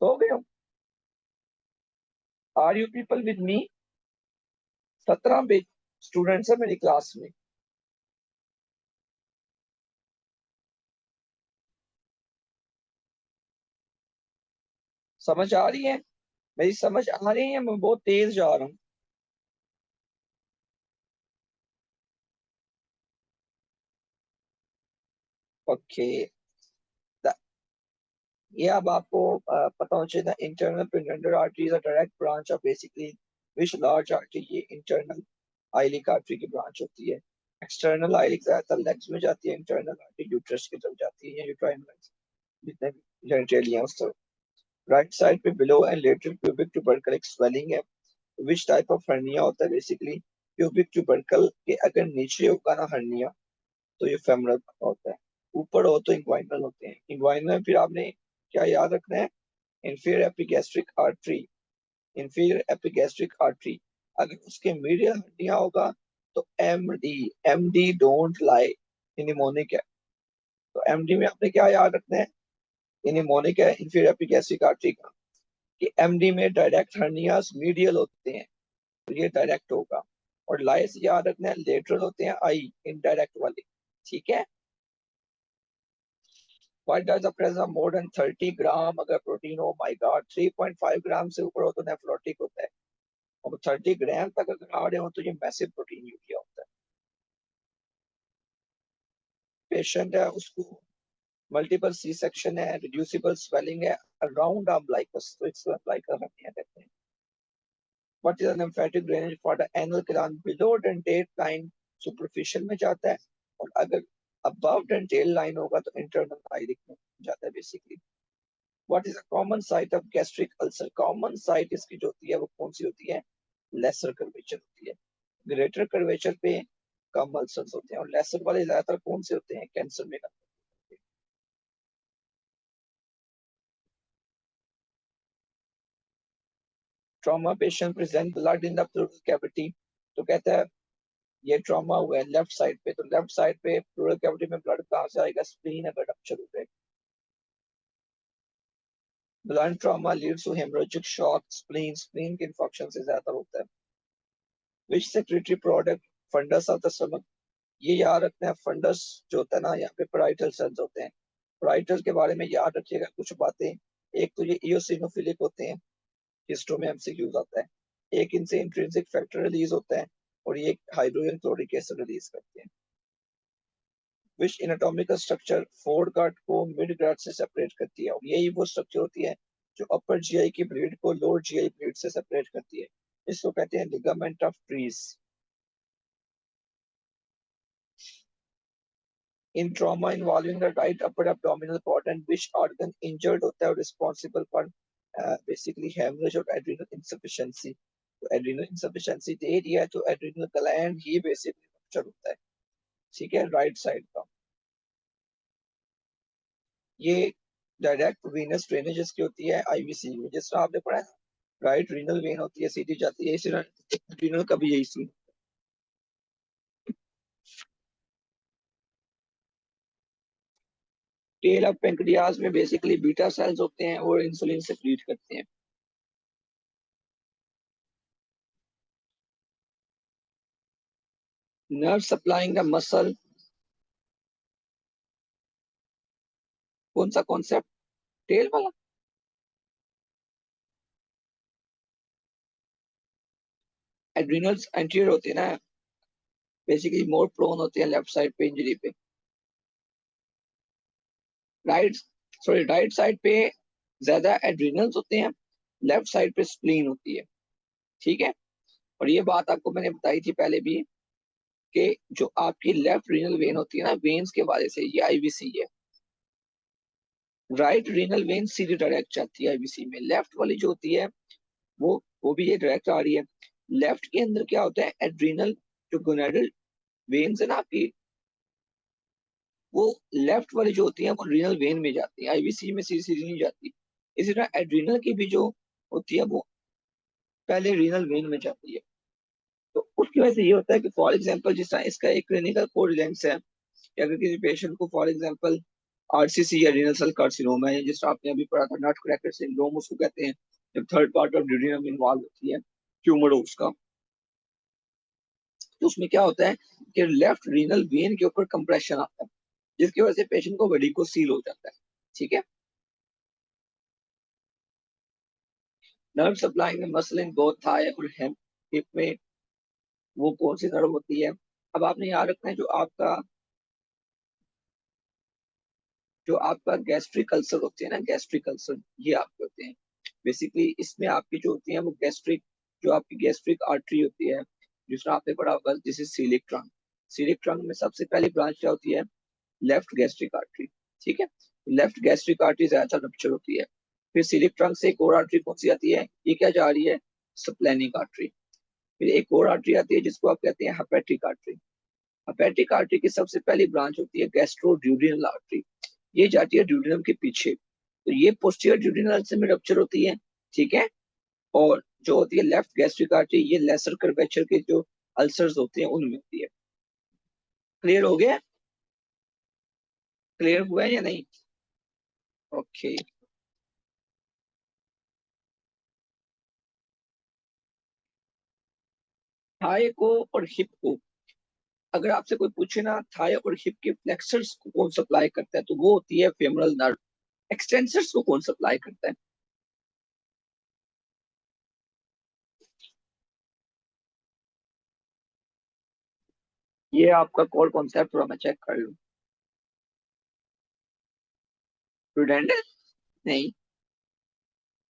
सो गए हो? Are you people with me? 17 students है मेरी क्लास में। समझ आ रही है? मेरी समझ आ रही है? मैं बहुत तेज जा रहा हूँ। ओके। ये अब आपको पता होना चाहिए था, internal perinatal artery is a direct branch of basically which large artery, ये इंटरनल आइलिक आर्टरी की ब्रांच होती है। एक्सटर्नल आई ज्यादातर लेग्स में जाती है, इंटरनल आर्टरी यूट्रस की तरफ जाती है, यूट्राइन लेग्स जितने भी जेनिटलिया उस तरफ। राइट साइड पे below and lateral pubic tubercle एक स्वेलिंग है। विच टाइप ऑफ हर्निया होता है? बेसिकली प्यूबिक ट्यूबरकल के अगर नीचे होगा ना हर्निया तो ये फेमरल होता है, ऊपर हो तो इंग्वाइनल होते हैं। इंग्वाइनल फिर आपने क्या याद रखना है? Inferior epigastric artery, inferior epigastric artery. अगर उसके मीडियल हड्डियां होगा तो MD, MD don't lie, mnemonic है। तो एमडी में आपने क्या याद रखना है? निमोनिक है इंफीरियर एपिगैस्ट्रिक आर्टरी का, कि एमडी में डायरेक्ट हर्नियास मीडियल होते हैं, तो ये डायरेक्ट होगा। और लाई से याद रखना है लेटरल होते हैं आई, इनडायरेक्ट वाले। ठीक है। Why does the presence of more than 30 ग्राम अगर प्रोटीन हो, माय गॉड, 3.5 ग्राम से ऊपर हो तो नेफ्रोटिक होता है, और 30 ग्राम तक अगर आ रहे हो तो ये मैसिव प्रोटीन यूरिया होता है। पेशेंट है उसको मल्टीपल सी सेक्शन है, रिड्यूसिबल स्वेलिंग है अराउंड अम्बिलिकस, तो इट्स लाइक अ हर्निया कहते हैं। What is the lymphatic drainage for the anal canal? Below dentate line superficial में जाता है, और अगर अबव डेंटेल लाइन होगा तो इंटरनल आइरिक में जाता है basically. What is a common site of gastric ulcer? Common site इसकी जो होती है वो कौन सी होती है? लेसर कर्वेचर होती है। ग्रेटर कर्वेचर पे कम अल्सर्स होते हैं, और लेसर वाले ज्यादातर कौन से होते हैं? कैंसर में। Trauma patient present blood in the pleural cavity, तो कहता है ये ट्रॉमा हुआ है लेफ्ट साइड पे, तो लेफ्ट साइड पे प्लूरल कैविटी में ब्लड कहाँ से आएगा? स्प्लीन अगर रप्चर हो जाए। Blood trauma leads to haemorrhagic shock, spleen, spleen के इन्फेक्शन से ज्यादा होता है। Which secretory product fundus of the stomach? ये याद रखना है, फंडस जो होता है ना, यहाँ पे पेराइटल सेल्स होते हैं। पेराइटल के बारे में याद रखिएगा कुछ बातें। एक तो ये इयोसिनोफिलिक होते हैं, हिस्टो में एमसीक्यूज आता है। एक इनसे इंट्रिंसिक फैक्टर रिलीज होता है, और ये हाइड्रोजन क्लोरिक एसिड रिलीज करते हैं। विच एनाटॉमिकल स्ट्रक्चर फोर गार्ड को मिड गार्ड से सेपरेट करती है? और यही वो स्ट्रक्चर होती है जो अपर जीआई की ब्लेड को लोअर जीआई ब्लेड से सेपरेट करती है। इसको कहते हैं ligament of trees. In trauma involving the right upper abdominal part and which organ injured होता है और रिस्पॉन्सिबल फॉर बेसिकली हेमरेज और एड्रिनल इंसफिशिएंसी? तो एड्रिनल इंसफिशिएंसी दे दिया है तो एड्रिनल ग्लैंड ही बेसिकली रप्चर होता है। ठीक है, राइट साइड का। ये डायरेक्ट वीनस ड्रेनेज इसकी होती है आईवीसी में, जिस तरह आपने पढ़ा है राइट रीनल वेन होती है सीधी जाती है, इसी रीनल का भी यही सीन। टेल ऑफ पेंक्रियाज में बेसिकली बीटा सेल्स होते हैं और इंसुलिन सेक्रीट करते हैं। नर्व सप्लाइंग द मसल, कौन सा कॉन्सेप्ट? टेल वाला? एड्रिनल्स एंटीरियर होते हैं ना, बेसिकली मोर प्रोन होते हैं लेफ्ट साइड पे इंजरी पे। राइट, सॉरी, राइट साइड पे ज्यादा एड्रिनल्स होते हैं, लेफ्ट साइड पे स्प्लीन होती है। ठीक है। और ये बात आपको मैंने बताई थी पहले भी, कि जो आपकी लेफ्ट रीनल वेन होती है ना, वेन्स के वाले से, ये आईवीसी है। राइट रीनल वेन सीधी डायरेक्ट जाती है आईवीसी में, लेफ्ट वाली जो होती है वो भी ये डायरेक्ट आ रही है। लेफ्ट के अंदर क्या होता है? एड्रिनल जो गोनाडल वेन्स है ना आपकी, वो लेफ्ट वाली जो होती है वो रीनल वेन में जाती है, आईवीसी में सीधी सीधी नहीं जाती। इसी तरह एड्रिनल की भी जो होती है वो पहले रीनल वेन में जाती है। तो उसकी वजह से ये होता है कि फॉर एग्जाम्पल जिस तरह इसका एक क्लिनिकल कोरिलेंस है कि अगर किसी पेशेंट को फॉर एग्जांपल आरसीसी या रीनल सेल कार्सिनोमा है, जिस आपने अभी पढ़ा था नट क्रैकर सिंड्रोम उसको कहते हैं, जब third part of duodenum involve होती है, ट्यूमर हो उसका, तो उसमें क्या होता है कि लेफ्ट रीनल वेन के ऊपर कंप्रेशन आता है, जिसकी वजह से पेशेंट को वेरिकोसील हो जाता है। ठीक है। नर्व सप्लाई में मसल इन बोथ थाई और हिप में वो कौन सी नर्व होती है? अब आपने याद रखना है जो आपका गैस्ट्रिक अल्सर होते हैं ना, गैस्ट्रिक अल्सर ये आपके होते हैं बेसिकली। इसमें आपकी जो होती है वो गैस्ट्रिक, जो आपकी गैस्ट्रिक आर्टरी होती है, जिसमें आपने पढ़ा होगा this is coeliac trunk. Coeliac trunk में सबसे पहली ब्रांच क्या होती है? Left gastric artery. ठीक है, लेफ्ट गैस्ट्रिक आर्टरी ज्यादातर रप्चर होती है। फिर सीलिक ट्रंक से एक और आर्टरी कौन सी आती है? ये क्या जा रही है? Splenic artery. फिर एक और आर्टरी आती है जिसको आप कहते हैं हेपेटिक आर्टरी। हेपेटिक आर्टरी की सबसे पहली ब्रांच होती है गैस्ट्रोड्यूडिनल आर्टरी। ये जाती है ड्यूडिनम के पीछे, तो ये पोस्टीरियर ड्यूडिनल से में रप्चर होती है। ठीक है, और जो होती है लेफ्ट गैस्ट्रिक आर्टरी, ये लेसर कर्वेचर के जो अल्सर्स होते हैं उनमें होती है। क्लियर हो गया? क्लियर हुआ है या नहीं? ओके। थाई को और हिप को, अगर आपसे कोई पूछे ना थाई और हिप के फ्लेक्सर्स को कौन सप्लाई करता है, तो वो होती है फेमरल नर्व। एक्सटेंसर्स को कौन सप्लाई करता है? ये आपका कोर कॉन्सेप्ट थोड़ा मैं चेक कर लूं। प्रूडेंटल? नहीं,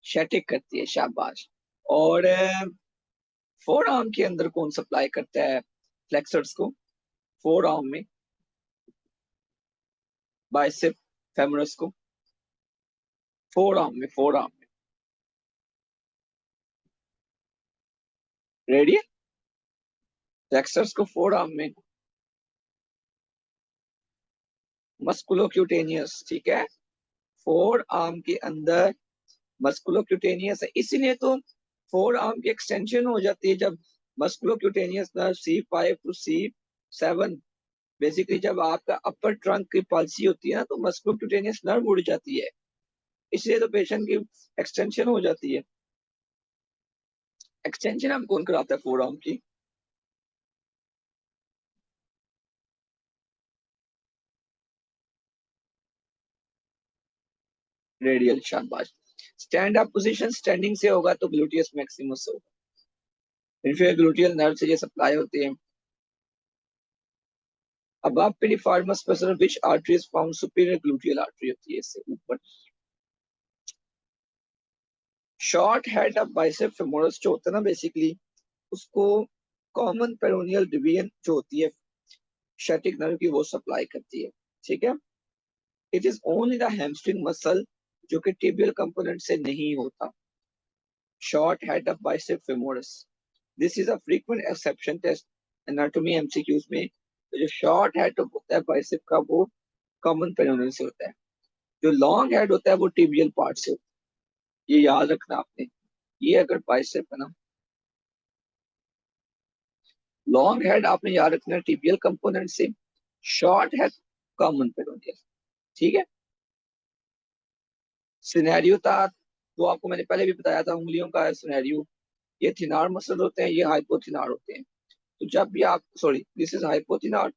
शैटिक करती है, शाबाश। और फोर आर्म के अंदर कौन सप्लाई करता है फ्लेक्सर्स को? फोर आर्म में, बाइसेप फेमरस को, फोर आर्म में, फोर आर्म में। रेडियल फ्लेक्सर्स को फोर आर्म में, मस्कुलोक्यूटेनियस। ठीक है, फोर आर्म के अंदर मस्कुलोक्यूटेनियस है, इसीलिए तो फोर आर्म की एक्सटेंशन हो जाती है जब musculocutaneous nerve C5 to C7, basically जब आपका अपर ट्रंक की पॉलिसी होती है ना, तो मस्कुलोक्यूटेनियस नर्व उड़ जाती है, इसलिए तो पेशेंट की एक्सटेंशन हो जाती है। एक्सटेंशन हम कौन कराता है फोर आर्म की? रेडियल, शाबाश। स्टैंड अप पोजीशन स्टैंडिंग से होगा तो ग्लूटियस मैक्सिमस होगा। इन्फीरियर ग्लूटियल नर्व से ये सप्लाई होती है। अब आप piriformis person which artery is found superior gluteal artery होती है इससे ऊपर। Short head of bicep femoris जो होता है ना, बेसिकली उसको कॉमन पेरोनियल डिवीजन जो होती है शैटिक नर्व की, वो सप्लाई करती है। ठीक है, it is only the hamstring muscle जो कि टिबियल कंपोनेंट से नहीं होता। Short head of bicep femoris, this is a frequent exception test anatomy MCQs में। तो जो शॉर्ट हेड होता है बाइसेप का, वो कॉमन पेरोनियल से होता है। जो लॉन्ग हेड होता है वो टिबियल पार्ट से होता है, ये याद रखना आपने। ये अगर बाइसेप है ना, लॉन्ग हेड आपने याद रखना है टिबियल कंपोनेंट से, शॉर्ट हेड कॉमन पेरोनियल। ठीक है, सिनेरियो था वो आपको मैंने पहले भी बताया था, उंगलियों का सिनेरियो। ये थिनार मसल होते हैं, ये हाइपोथिनार होते हैं। तो जब भी आप, सॉरी, दिस इज हाइपोथिनार,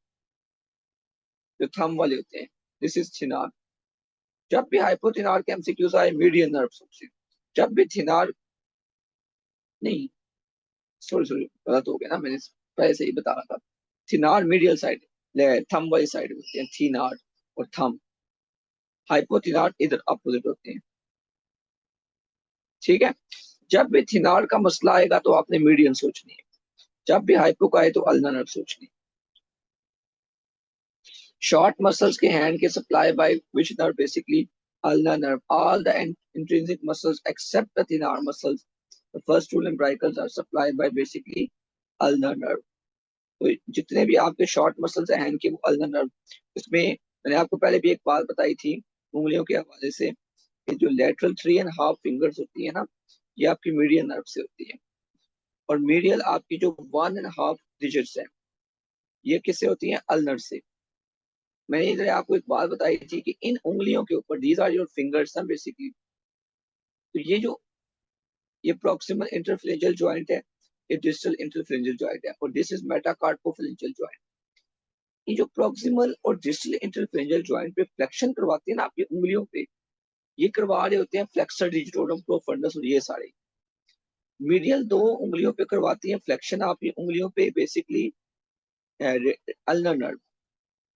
जो थंब वाले होते हैं, दिस इज थिनार। जब भी हाइपोथिनार के एमसीक्यूज आए मीडियन नर्व से, जब भी थिनार, नहीं, सॉरी सॉरी, गलत हो गया ना, मैंने पहले से ही बता रहा था। थिनार मीडियल साइड, थंब वाली साइड होते हैं थिनार और थंब। हाइपोथिनार इधर अपोजिट होते हैं। ठीक है, जब भी थिनार का मसला आएगा तो आपने मीडियन सोचनी है, जब भी हाइपो का आए तो अल्ना नर्व सोचनी है। शॉर्ट मसल्स के हैंड के supply by which nerve? Basically ulnar nerve. All the intrinsic muscles except the thenar muscles, the first two umbilicals, are supplied by basically ulnar nerve. तो जितने भी आपके शॉर्ट मसल्स हैं hand के, वो ulnar nerve. इसमें मैंने आपको पहले भी एक बात बताई थी उंगलियों के हवाले से, कि जो लेटरल 3.5 फिंगर्स होती है ना, ये आपकी मीडियल नर्व से होती है। और मीडियल आपकी जो 1.5 डिजिट्स है, ये किससे होती है? अल्नर से। मैंने इधर आपको एक बात बताई थी कि इन उंगलियों के ऊपर, दीज आर योर फिंगर्स ना बेसिकली, तो ये प्रॉक्सिमल इंटरफेरेंजियल जॉइंट है, ये डिस्टल इंटरफेरेंजियल जॉइंट है, और दिस इज मेटाकार्पोफेरेंजियल जॉइंट। ये जो प्रॉक्सिमल और डिस्टल इंटरफेरेंजियल जॉइंट पे फ्लेक्शन करवाते हैं ना आपकी उंगलियों पे, ये करवा रहे होते हैं फ्लेक्सर डिजिटोरम प्रोफंडस, और ये सारे मीडियल दो उंगलियों पे करवाती हैं फ्लेक्शन आपकी उंगलियों पे, बेसिकली अल्नर नर्व।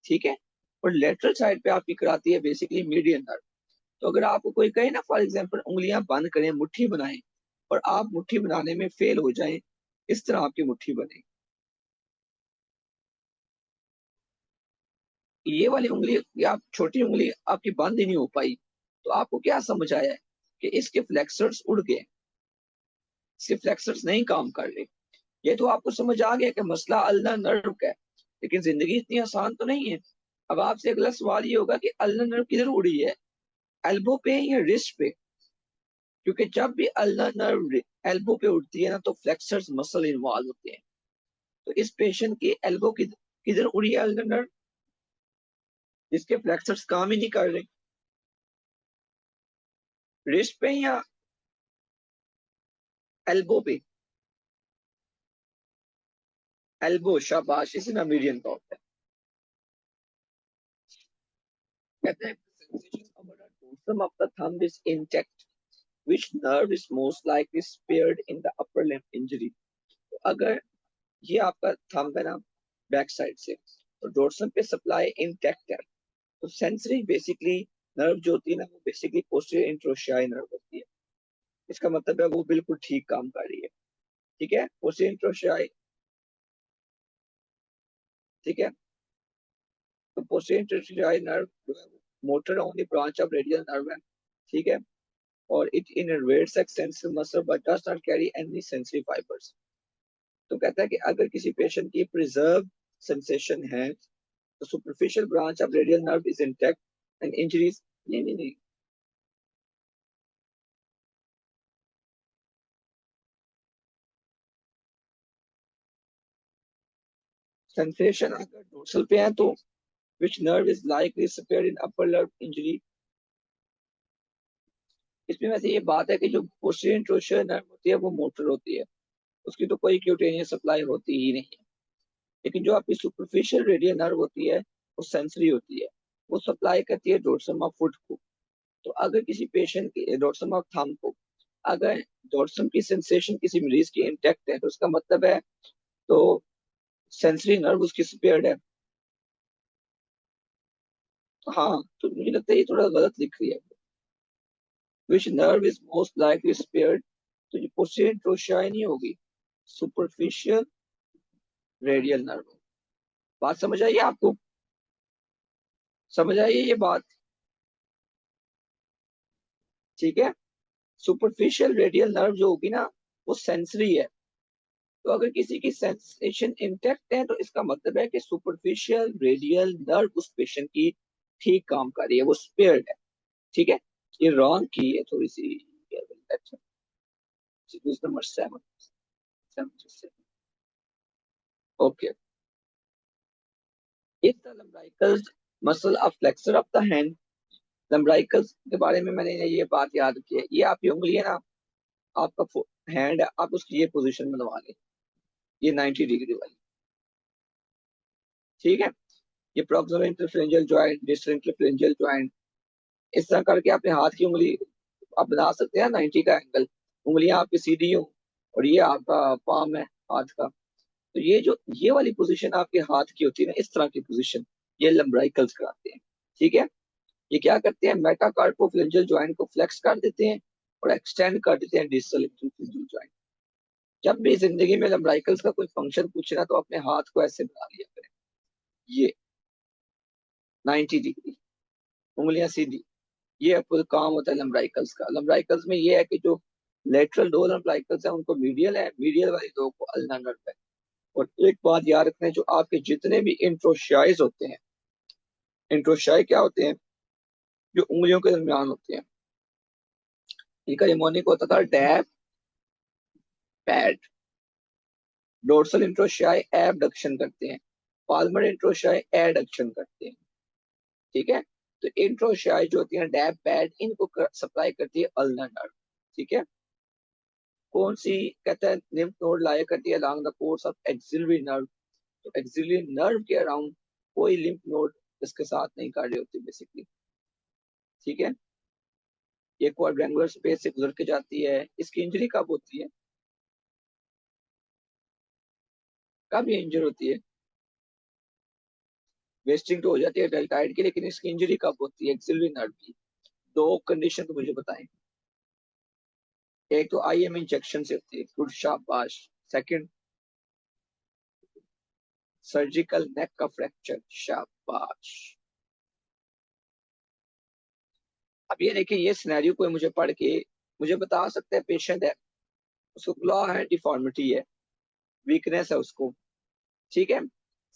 ठीक है, और लेटरल साइड पे आपकी कराती है बेसिकली मीडियन नर्व। तो अगर आपको कोई कहे ना, फॉर एग्जांपल उंगलियां बंद करें, मुट्ठी बनाएं, और आप मुट्ठी बनाने में फेल हो जाएं, इस तरह आपकी मुट्ठी बने, ये वाली उंगली या आप छोटी उंगली आपकी बंद ही नहीं हो पाई, तो आपको क्या समझ आया है कि इसके फ्लेक्सर्स उड़ गए, इसके फ्लेक्सर्स नहीं काम कर रहे। ये तो आपको समझ आ गया कि मसला अल्ना नर्व का है, लेकिन जिंदगी इतनी आसान तो नहीं है। अब आपसे अगला सवाल ये होगा कि अल्ना नर्व किधर उड़ी है, एल्बो पे या रिस्ट पे? क्योंकि जब भी अल्ना नर्व एल्बो पे उड़ती है ना तो फ्लेक्सर्स मसल इन्वॉल्व होते हैं। तो इस पेशेंट की एल्बो किधर उड़ी है अल्ना नर्व, जिसके फ्लेक्सर्स काम ही नहीं कर रहे? रिस्ट पे या एल्बो पे? एल्बो, शाबाश, इसी में मीडियन का होता है। कहते हैं sensation of the dorsum of the thumb is intact, which nerve is most likely spared in the upper limb injury? तो अगर ये आपका थंब है ना बैक साइड से, तो डोर्सम पे सप्लाई इंटैक्ट है, तो सेंसरी बेसिकली नर्व जो होती है ना वो बेसिकली पोस्टीरियर इंट्रोशियाई नर्व होती है। इसका मतलब है वो बिल्कुल ठीक काम कर रही है। ठीक है, पोस्टीरियर इंट्रोशियाई, ठीक है। तो पोस्टीरियर इंट्रोशियाई नर्व जो है motor only branch of radial nerve है, ठीक है, और it innervates extensive muscle but does not carry any sensory fibres. तो कहता है कि अगर किसी पेशेंट की प्रिजर्व सेंसेशन है तो superficial branch of radial nerve is intact and injuries, नहीं नहीं नहीं, सेंसेशन अगर डोर्सल पे है तो which nerve is likely spared in upper limb injury? इसमें वैसे ये बात है कि जो पोस्टीरियर इंट्रोशियर नर्व होती है वो मोटर होती है, उसकी तो कोई क्यूटेनियस सप्लाई होती ही नहीं है। लेकिन जो आपकी सुपरफिशियल रेडियल नर्व होती है वो सेंसरी होती है, वो सप्लाई करती है डोर्सम ऑफ फुट को। तो अगर किसी पेशेंट की डोर्सम ऑफ थंब को अगर डोर्सम की सेंसेशन किसी मरीज की इंटैक्ट है तो उसका मतलब है तो सेंसरी नर्व उसकी स्पेयर्ड है। तो हाँ, तो मुझे लगता है ये थोड़ा गलत लिख रही है। Which nerve is most likely spared, तो ये पोस्टीरियर इंट्रोशियाई नहीं होगी, सुपरफिशियल रेडियल नर्व। बात समझ आई आपको? समझ आई ये बात? ठीक है, सुपरफिशियल रेडियल नर्व जो होगी ना वो सेंसरी है। तो अगर किसी की सेंसेशन इंटैक्ट है तो इसका मतलब है कि सुपरफिशियल रेडियल नर्व उस पेशेंट की ठीक काम कर रही है, वो स्पेयर्ड है। ठीक है, ये रॉन्ग की है थोड़ी सी। Number 7, okay. Is the lumbrical muscle of flexor of the hand? Lumbricals के बारे में मैंने ये बात याद की है, ये आपकी उंगली है ना, आपका हैंड है, आप उसकी ये पोजीशन में दबा लें, ये 90 डिग्री वाली, ठीक है। ये proximal interphalangeal joint, distal interphalangeal joint, इस तरह करके अपने हाथ की उंगली आप बना सकते हैं 90 का एंगल। उंगलियां आपकी सीधी हो और ये आपका पाम है हाथ का, तो ये जो ये वाली पोजीशन आपके हाथ की होती है ना, इस तरह की पोजीशन, ये लंब्राइकल्स कराते हैं। ठीक है, ये क्या करते हैं, मेटाकार्पोफ्लेंजियल जॉइंट को फ्लेक्स कर देते हैं और एक्सटेंड कर देते हैं डिस्टल इंटरफेरेंजियल जॉइंट। जब भी जिंदगी में लंब्राइकल्स का कोई फंक्शन पूछे ना तो अपने हाथ को ऐसे बना लिया करें, ये 90 डिग्री, उंगलियां सीधी, ये फुल काम होता है लंब्राइकल्स का। लंब्राइकल्स में ये है कि जो लेटरल दो लंब्राइकल्स है उनको मीडियल है, मीडियल वाली दो को अल्ना नर्व है। और एक बात याद रखना है, जो आपके जितने भी इंट्रोशाइज होते हैं, इंट्रोशाई क्या होते हैं, जो उंगलियों के दरमियान होते हैं, इनका निमोनिक होता था डैब पैड। डोर्सल इंट्रोशाई एबडक्शन करते हैं, पाल्मर इंट्रोशाई एडक्शन करते हैं। ठीक है, तो इंट्रोशाई जो होती है डैब पैड, इनको सप्लाई करती है अल्ना नर्व। ठीक है, कौन सी, कहता है लिम्फ नोड लाया करती है along the course of axillary nerve. तो एक्सिलरी नर्व के अराउंड कोई लिम्फ नोड इसके साथ नहीं कार्य होती बेसिकली। ठीक है, ये क्वाड्रेंगुलर स्पेस से गुजर के जाती है। इसकी इंजरी कब होती है, कब ये इंजर होती है? वेस्टिंग तो हो जाती है डेल्टाइड की, लेकिन इसकी इंजरी कब होती है एक्सिलरी नर्व की? दो कंडीशन तो मुझे बताएं। एक तो आईएम इंजेक्शन से होती है, गुड शाबाश। सेकंड, सर्जिकल नेक का फ्रैक्चर, शाबाश। अब ये देखिए, ये सिनेरियो कोई मुझे पढ़ के मुझे बता सकता है, पेशेंट है, उसको क्लॉ है, डिफॉर्मिटी है, वीकनेस है उसको, ठीक है,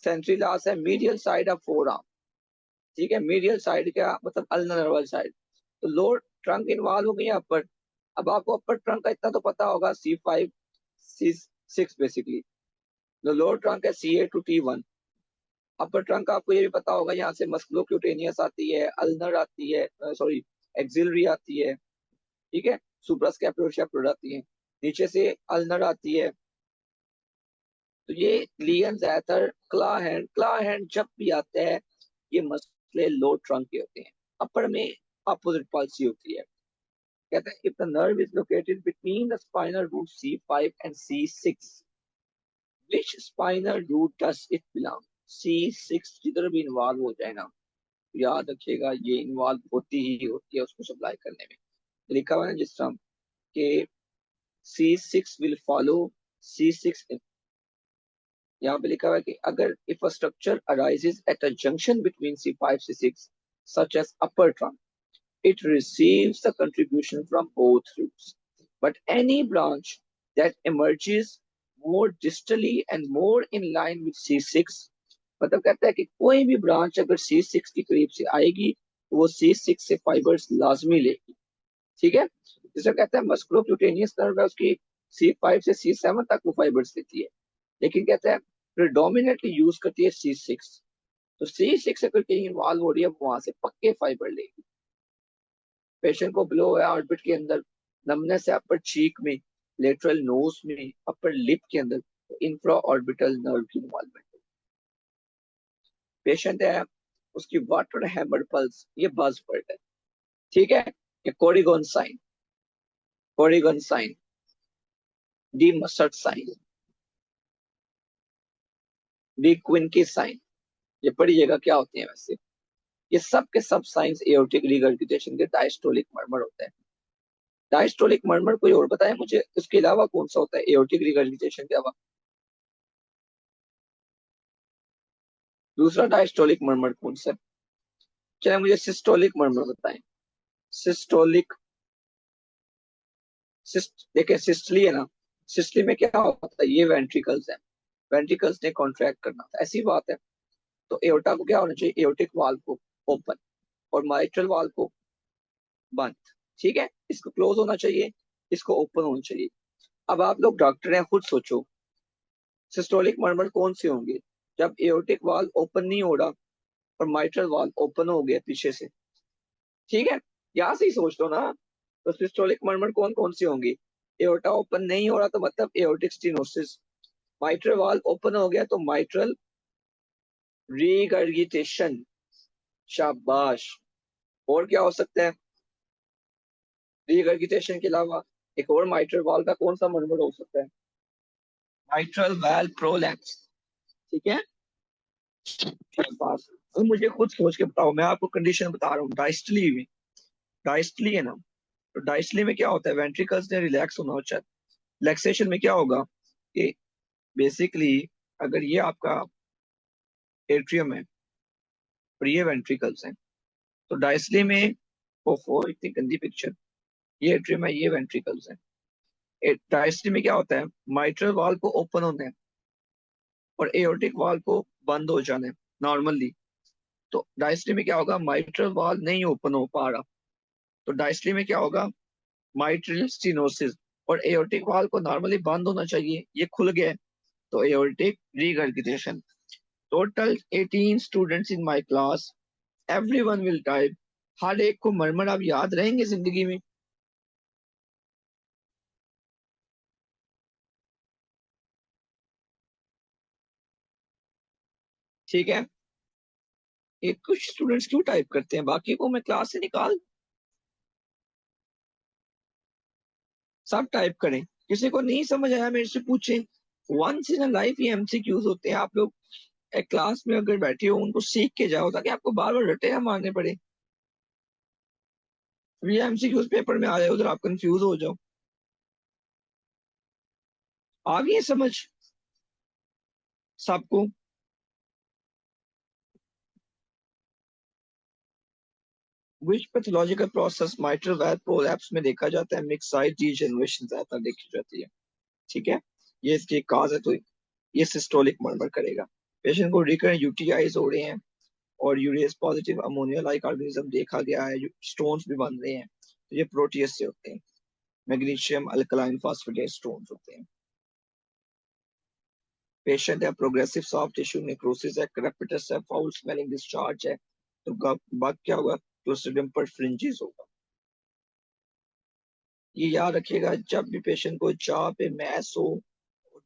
सेंट्री लॉस है, medial side of four arm, ठीक है, मीडियल साइड का मतलब अल्नरवल साइड, तो लोअर ट्रंक इन्वॉल्व हो गई है अपर। अब आपको अपर ट्रंक का इतना तो पता होगा, C5 C6 बेसिकली, जो लोअर ट्रंक है CA to T1। Upper trunk आपको ये भी पता होगा, यहाँ से मस्कुलोक्यूटेनियस आती है, अल्नर आती है, सॉरी एक्सिलरी आती है, ठीक है, सुप्रास्कैपुलोशैप्युलर आती है, नीचे से अल्नर आती है। तो ये लियन ज्यादातर क्ला हैंड जब भी आता है, ये मसले लो ट्रंक के होते हैं, अपर में अपोजिट पॉलिसी होती है। कहते हैं if the nerve is located between the spinal root C5 and C6, which spinal root does it belong. C6 जिधर भी इन्वॉल्व हो जाए ना, याद रखिएगा ये इन्वॉल्व होती है उसको सप्लाई करने में। लिखा हुआ है जिस तरह के C6 विल फॉलो C6, यहाँ पे लिखा हुआ है कि अगर if a structure arises at a junction between C5 C6 such as upper trunk, it receives the contribution from both roots, but any branch that emerges more distally and more in line with C6, मतलब कहता है कि कोई भी branch अगर C6 के करीब से आएगी तो वो C6 से फाइबर्स लाजमी लेगी, ठीक है। जिसे कहते हैं मस्कुलोक्यूटेनियस नर्व है, उसकी C5 से C7 तक वो फाइबर्स देती है, लेकिन कहते हैं प्रिडोमिनेटली यूज करती है C6। तो C6 अगर कहीं इन्वॉल्व हो रही है, वहां से पक्के फाइबर लेगी। पेशेंट को ब्लो है ऑर्बिट के अंदर, नमनेस है अपर चीक में, लेटरल नोज में, अपर लिप के अंदर, इंफ्रा ऑर्बिटल नर्व की इन्वॉल्वमेंट। पेशेंट है, उसकी वाटर हैमर पल्स, ये बज वर्ड है, ठीक है, ये Corrigan sign, Corrigan sign, de Musset sign, de Quincke sign, ये पढ़िएगा क्या होते हैं वैसे। ये सब के सब साइंस एओर्टिक रिगर्जिटेशन के डायस्टोलिक मर्मर होते हैं। डायस्टोलिक मर्मर कोई और बताए मुझे, इसके अलावा कौन सा होता है एओर्टिक रिगर्जिटेशन के अलावा? दूसरा डायस्टोलिक मर्मर कौन सा? चलिए मुझे सिस्टोलिक मर्मर बताएं। सिस्टोलिक, देखिए सिस्टली है ना, सिस्टली में क्या होता है, ये वेंट्रिकल्स है, वेंट्रिकल्स ने कॉन्ट्रैक्ट करना था, ऐसी बात है। तो एओर्टा को क्या होना चाहिए, एओर्टिक वाल्व को ओपन और माइट्रल वाल्व को बंद, ठीक है, इसको क्लोज होना चाहिए, इसको ओपन होना चाहिए। अब आप लोग डॉक्टर हैं, खुद सोचो सिस्टोलिक मर्मर कौन से होंगे, जब एओर्टिक वाल्व ओपन नहीं हो रहा और माइट्रल वाल्व ओपन हो गया पीछे से, ठीक है, यहाँ से ही सोच लो ना। तो सिस्टोलिक मर्मर कौन कौन सी होंगी, एओर्टा ओपन नहीं हो रहा तो मतलब aortic stenosis, mitral valve open हो गया तो माइट्रल रीगर्गिटेशन, शाबाश। और क्या हो सकता है रीगर्गिटेशन के अलावा, एक और माइट्रल वाल्व का कौन सा मर्मर हो सकता है, माइट्रल वाल्व प्रोलैप्स, ठीक है, शाबाश। तो मुझे खुद सोच के बताओ, मैं आपको कंडीशन बता रहा हूँ डायस्टली में, डायस्टली है ना, तो डायस्टली में क्या होता है, वेंट्रिकल्स ने रिलैक्स होना होता है। रिलैक्सेशन में क्या होगा कि बेसिकली अगर ये आपका एट्रियम है और ये वेंट्रिकल्स हैं, तो डायस्टली में, ओहो इतनी गंदी पिक्चर, ये एट्रियम है, ये वेंट्रिकल्स है। डायस्टली में क्या होता है, माइट्रल वाल्व को ओपन होना है और एओर्टिक वाल्व को बंद हो जाना है नॉर्मली। तो डायस्टली में क्या होगा, माइट्रल वाल्व नहीं ओपन हो पा रहा, तो डायस्टली में क्या होगा, माइट्रल स्टेनोसिस, और एओर्टिक वाल्व को नॉर्मली बंद होना चाहिए, ये खुल गया है, तो aortic regurgitation. Total 18 students in my class, everyone will type, हर एक को मरमर आप याद रहेंगे जिंदगी में, ठीक है। ये कुछ स्टूडेंट्स क्यों टाइप करते हैं, बाकी को मैं क्लास से निकाल, सब टाइप करें, किसी को नहीं समझ आया मेरे से पूछें। वंस इन अ लाइफ ये एमसीक्यूज होते हैं, आप लोग एक क्लास में अगर बैठे हो उनको सीख के जाओ ताकि आपको बार बार रटे ना मारने पड़े। ये एमसीक्यूज पेपर में आ जाए उधर आप कंफ्यूज हो जाओ। आ गई है समझ सबको? Which pathological process mitral valve prolapse में देखा जाता है? मिक्स साइट डीजनरेशन ज्यादा देखी जाती है। ठीक है, ये इसकी काज है, तो ये सिस्टोलिक मर्मर करेगा। पेशेंट को रिकरेंट यूटीआईज हो रहे हैं और urease positive ammonia like organism देखा गया है, स्टोन्स भी बन रहे हैं, तो ये प्रोटीएस से होते हैं। मैग्नीशियम अल्कलाइन फास्फेटेट स्टोन्स होते हैं। पेशेंट है प्रोग्रेसिव सॉफ्ट टिश्यू नेक्रोसिस है, क्रेपिटस है, फाउल स्मेलिंग डिस्चार्ज है, तो बाद क्या होगा? क्लोस्ट्रिडियम पर फ्रिंजेस होगा। ये याद रखिएगा, जब भी पेशेंट को जॉ पे मैस हो,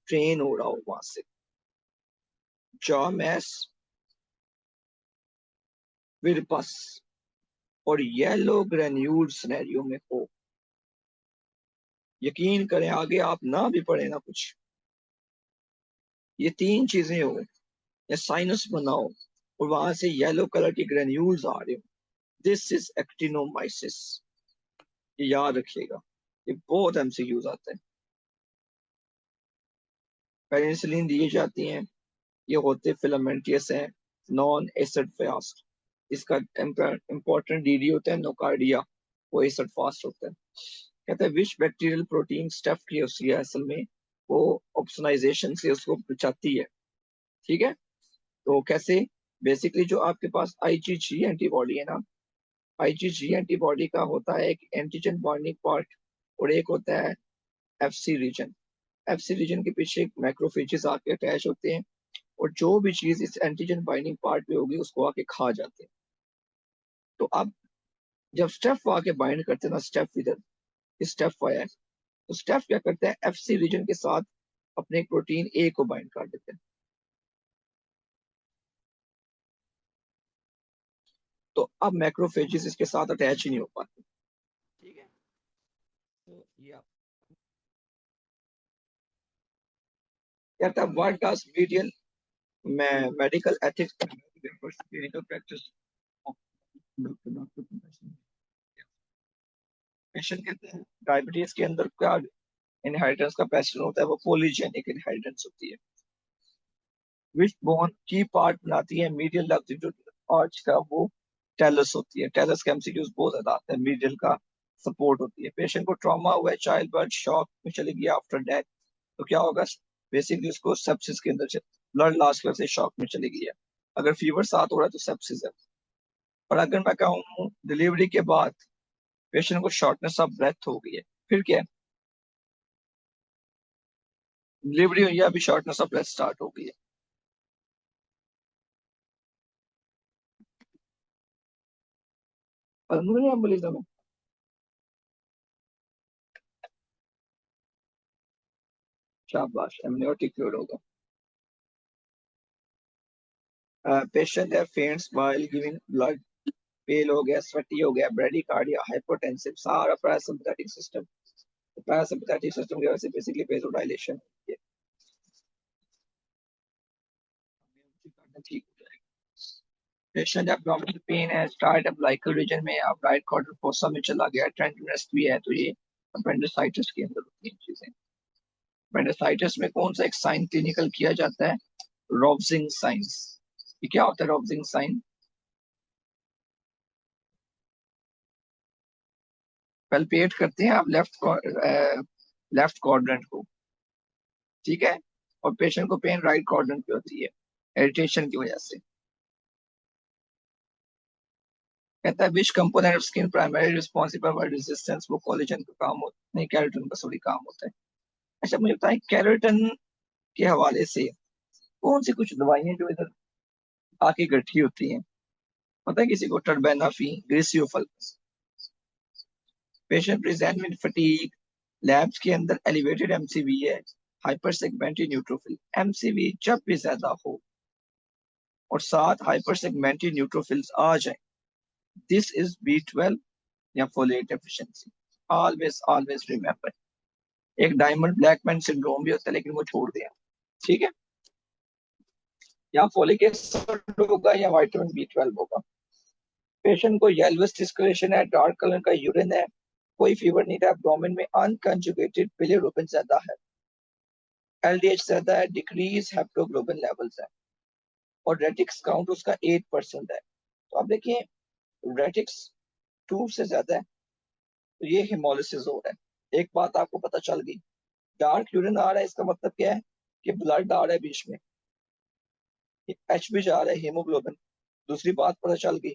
ट्रेन हो रहा हो वहां से, जॉ मैस विद पस और येलो ग्रेन्यूल सिनेरियो में हो, यकीन करें आगे आप ना भी पढ़े ना कुछ, ये तीन चीजें हो या साइनस बनाओ और वहां से येलो कलर की ग्रेन्यूल्स आ रहे हो, दिस इज एक्टिनोमाइसिस। ये याद रखिएगा, ये बहुत एमसीक्यूज आते हैं। पेनिसिलिन दी जाती हैं, ये होते फिलामेंटियस हैं, नॉन एसिड फास्ट। इसका इंपॉर्टेंट डीडी होता है नोकार्डिया, वो एसिड फास्ट होता है। कहते हैं विच बैक्टीरियल प्रोटीन स्टेफ की होती है, असल में वो ऑप्सोनाइजेशन से उसको बचाती है। ठीक है, तो कैसे? बेसिकली जो आपके पास आईजीजी एंटीबॉडी है ना, आईजीजी एंटीबॉडी का होता है एक एंटीजन बाइंडिंग पार्ट और एक होता है एफसी रीजन। एफसी रीजन के पीछे मैक्रोफेजेस आके अटैच होते हैं और जो भी चीज इस एंटीजन बाइंडिंग पार्ट पे होगी उसको आके खा जाते हैं। तो अब जब स्टेफ आके बाइंड करते हैं ना, स्टेफ इधर, स्टेफ आया है, तो स्टेफ क्या करता है? एफसी रीजन के साथ अपने प्रोटीन ए को बाइंड कर देते हैं। तो अब मैक्रोफेजेस इसके साथ अटैच ही नहीं हो पाते। ठीक है, तो ये आप कहता है what does medial medical ethics clinical practice patient कहते हैं डायबिटीज के अंदर क्या इनहेरिटेंस का पैटर्न होता है? वो पॉलीजेनिक इनहेरिटेंस होती है। विच बोन की पार्ट बनाती है मीडियल लब्ज जो आर्च का? वो टेलस होती है। टेलस के एमसीक्यूज बहुत ज्यादा आते हैं, मीडियल का सपोर्ट होती है। पेशेंट को ट्रॉमा हुआ है, चाइल्ड बर्थ शॉक में चली गई आफ्टर डेथ, तो क्या होगा? बेसिकली उसको सेप्सिस के अंदर ब्लड लॉस की वजह से शॉक में चली गई है। अगर फीवर साथ हो रहा है तो सेप्सिस है। और अगर मैं कहूँ डिलीवरी के बाद पेशेंट को शॉर्टनेस ऑफ ब्रेथ हो गई है, फिर क्या है? डिलीवरी हुई है, अभी शॉर्टनेस ऑफ ब्रेथ स्टार्ट हो गई है। पल्मोनरी एम्बोलिज्म है। शाबाश, एमनियोटिक फ्लूइड होगा। पेशेंट है फेंट्स व्हाइल गिविंग ब्लड, पेल हो गया, स्वेटी हो गया, ब्रेडिकार्डिया, हाइपोटेंसिव, सारा पैरासिम्पैथेटिक सिस्टम। पैरासिम्पैथेटिक सिस्टम की वजह से बेसिकली वेसोडाइलेशन होती है, ठीक हो जाएगा। पेशेंट एब्डोमिनल पेन है, स्टार्ट अब्लाइकल रीजन में, अब राइट क्वाड्रेंट फोसा में चला गया, टेंडरनेस भी है, तो ये अपेंडिसाइटिस के अंदर होती है चीजें। अपेंडिसाइटिस में कौन सा एक साइन क्लिनिकल किया जाता है? रॉब्जिंग साइंस। ये क्या होता है रॉब्जिंग साइन? पल्पेट करते हैं आप लेफ्ट क्वाड्रेंट को, ठीक है, और पेशेंट को पेन राइट क्वाड्रेंट पे होती है इरिटेशन की वजह से। कहता है विच component of skin primary responsible for resistance? वो कोलेजन का काम होता है, नहीं केराटिन का सॉरी काम होता है। अच्छा मुझे बताएं केराटिन के हवाले से कौन सी कुछ दवाइयां जो इधर आके इकट्ठी होती हैं? पता है किसी को? Terbinafine, griseofulvin. Patient present with fatigue, labs के अंदर एलिवेटेड एमसीवी है, हाइपर सेगमेंटेड न्यूट्रोफिल। एमसीवी जब भी ज्यादा हो और साथ हाइपर सेगमेंटेड न्यूट्रोफिल्स आ जाए, दिस इज B12 या folate deficiency. Always always remember. एक डायमंड ब्लैक मैन सिंड्रोम भी होता है, लेकिन वो छोड़ दिया। ठीक है, या फोलिक एसिड होगा या विटामिन B12 होगा। पेशेंट को येलोइश डिस्कलेशन है, डार्क कलर का यूरिन है, कोई फीवर नहीं था, एब्डोमेन में अनकंजुगेटेड बिलिरुबिन ज्यादा है, एलडीएच ज्यादा है, डिक्रीज हेप्टोग्लोबिन लेवल्स है और रेटिक्स काउंट उसका 8% है। तो आप देखिए रेटिक्स 2 से ज्यादा है तो ये हेमोलिसिस हो रहा है। एक बात आपको पता चल गई, डार्क यूरिन आ रहा है इसका मतलब क्या है कि ब्लड आ रहा है बीच में, एच भी जा रहा है, हीमोग्लोबिन। दूसरी बात पता चल गई,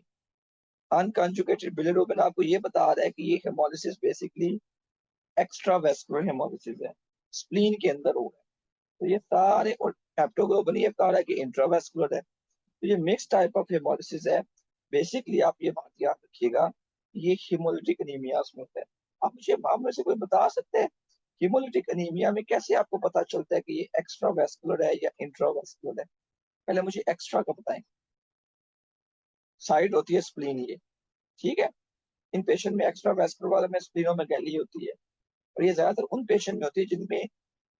अनकंजुगेटेड बिलिरुबिन आपको ये बता रहा है कि ये haemolysis basically extra vascular haemolysis है, स्प्लीन के अंदर हो रहा है। तो ये सारे, और हेप्टोग्लोबिन ये बता रहा है कि इंट्रावेस्कुलर है। तो ये मिक्स टाइप ऑफ हेमोलिसिस है। बेसिकली आप ये बात याद रखिएगा, ये हीमोलिटिक एनीमिया में होता है। आप मुझे आप में से कोई बता सकते हैं हीमोलिटिक एनीमिया में कैसे आपको पता चलता है कि ये एक्स्ट्रा वेस्कुलर है या इंट्रावेस्कुलर है? पहले मुझे एक्स्ट्रा का बताएं। साइड होती है स्प्लीन ये, ठीक है। इन पेशेंट में एक्स्ट्रा वेस्कुलर वाले में स्प्लीनोमेगैली होती है, और ये ज्यादातर उन पेशेंट में होती है जिनमें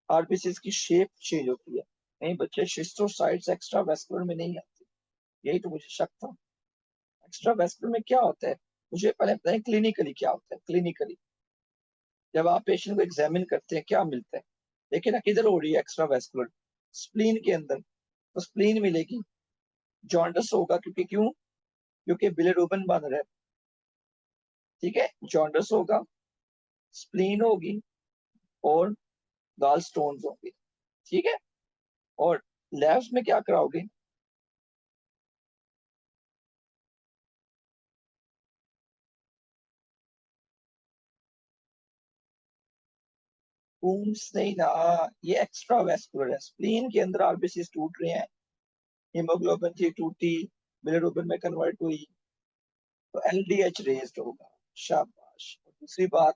आरबीसीज की शेप चेंज होती है। नहीं बच्चे, शिस्टोसाइट्स एक्स्ट्रा वेस्कुलर में नहीं आती, यही तो मुझे शक था। एक्स्ट्रा वेस्कुलर में क्या होता है, मुझे पहले बताएं क्लिनिकली क्या होता है। क्लिनिकली जब आप पेशेंट को एग्जामिन करते हैं क्या मिलता है? देखिए ना, किधर हो रही है एक्स्ट्रा वेस्कुलर, स्प्लीन के अंदर। तो स्प्लीन मिलेगी, जॉन्डस होगा, क्योंकि क्यों? क्योंकि बिलिरुबिन बन रहा है, ठीक है। जॉन्डस होगा, स्प्लीन होगी, और गाल स्टोन्स होंगे, ठीक है। और लैब्स में क्या कराओगे? कूम्स नहीं ना, ये एक्स्ट्रा वेस्कुलर है। स्प्लीन के अंदर आरबीसी टूट रहे हैं, हीमोग्लोबिन थी टूटी, बिलिरुबिन में कन्वर्ट हुई, तो एलडीएच रेज्ड होगा। शाबाश। और दूसरी बात,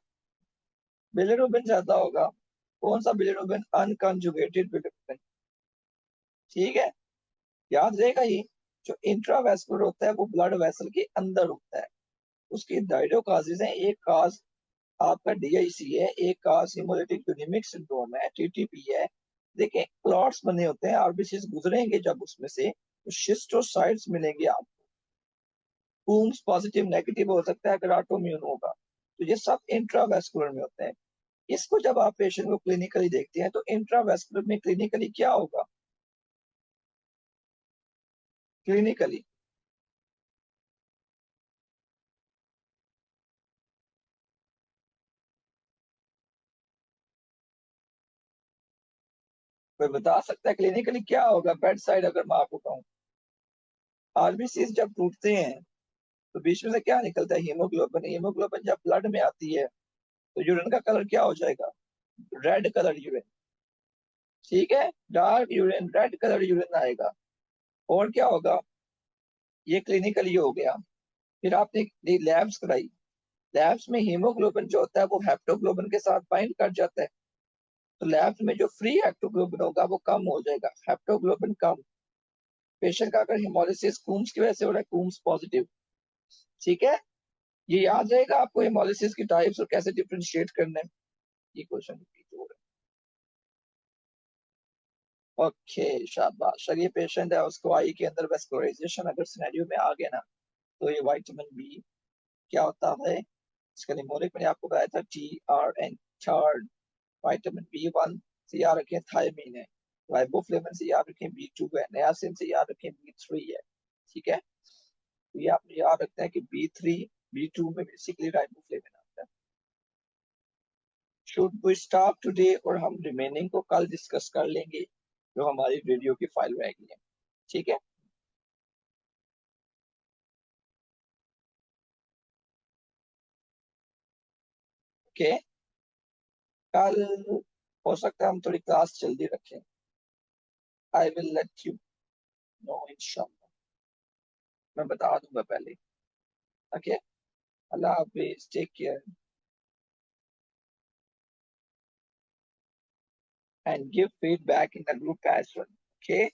बिलिरुबिन ज्यादा होगा। कौन सा बिलिरुबिन? अनकंजुगेटेड बिलिरुबिन, ठीक है। याद रहेगा ये, जो इंट्रावेस्कुलर होता है वो ब्लड वेसल के अंदर होता है। उसकी डायडो काजेज हैं, एक काज आपका डीआईसी है, एक काज हिमोलिटिक यूनिमिक सिंड्रोम है, टीटीपी है। देखिए क्लॉट्स बने होते हैं, आरबीसीज गुजरेंगे जब उसमें से, तो शिस्टोसाइट्स मिलेंगे आपको। कूम्स पॉजिटिव नेगेटिव हो सकता है अगर ऑटोइम्यून होगा। तो ये सब इंट्रावेस्कुलर में होते हैं। इसको जब आप पेशेंट को क्लिनिकली देखते हैं तो इंट्रावेस्कुलर में क्लिनिकली क्या होगा? क्लिनिकली कोई बता सकता है क्लिनिकली क्या होगा बेड साइड? अगर मैं आपको कहूँ, आरबीसी जब टूटते हैं तो बीच में से क्या निकलता है? हीमोग्लोबिन। हीमोग्लोबिन जब ब्लड में आती है तो यूरिन का कलर क्या हो जाएगा? रेड कलर यूरिन, ठीक है। Dark urine, red colour urine आएगा। और क्या होगा? ये क्लिनिकली हो गया। फिर आपने लैब्स कराई, लैब्स में हीमोग्लोबिन जो होता है वो हेप्टोग्लोबिन के साथ बाइंड कर जाता है। तो लैब्स में जो फ्री हेप्टोग्लोबिन होगा वो कम हो जाएगा, हेप्टोग्लोबिन कम। पेशेंट का अगर हेमोलिसिस कूम्स की वजह से हो रहा है, कूम्स पॉजिटिव, ठीक है। ये याद रहेगा आपको, हेमोलिसिस की टाइप्स और कैसे डिफरेंशिएट करना है। ये क्वेश्चन रिपीट हो रहा है। ओके, शाबाश। सर ये पेशेंट है, उसको आई के अंदर वेस्कुलराइजेशन अगर सिनेरियो में आ गया ना, तो ये विटामिन बी क्या होता है, इसका निमोनिक मैंने आपको बताया था, TRN, थर्ड। विटामिन B1 से याद रखें थायमीन है, राइबोफ्लेविन से याद रखें B2 है, नियासिन से याद रखें B3 है, ठीक है। तो ये आपने याद रखना है कि B3 B2 में बेसिकली राइबोफ्लेविन आता है। शुड वी स्टॉप टुडे, और हम रिमेनिंग को कल डिस्कस कर लेंगे, जो हमारी वीडियो की फाइल रहेगी है, ठीक है। ओके, कल हो सकता है हम थोड़ी क्लास जल्दी रखें। I will let you know इंशाल्लाह, मैं बता दूंगा पहले। ओके, अल्लाह हाफिज, take care, and give feedback in the group as well. Okay.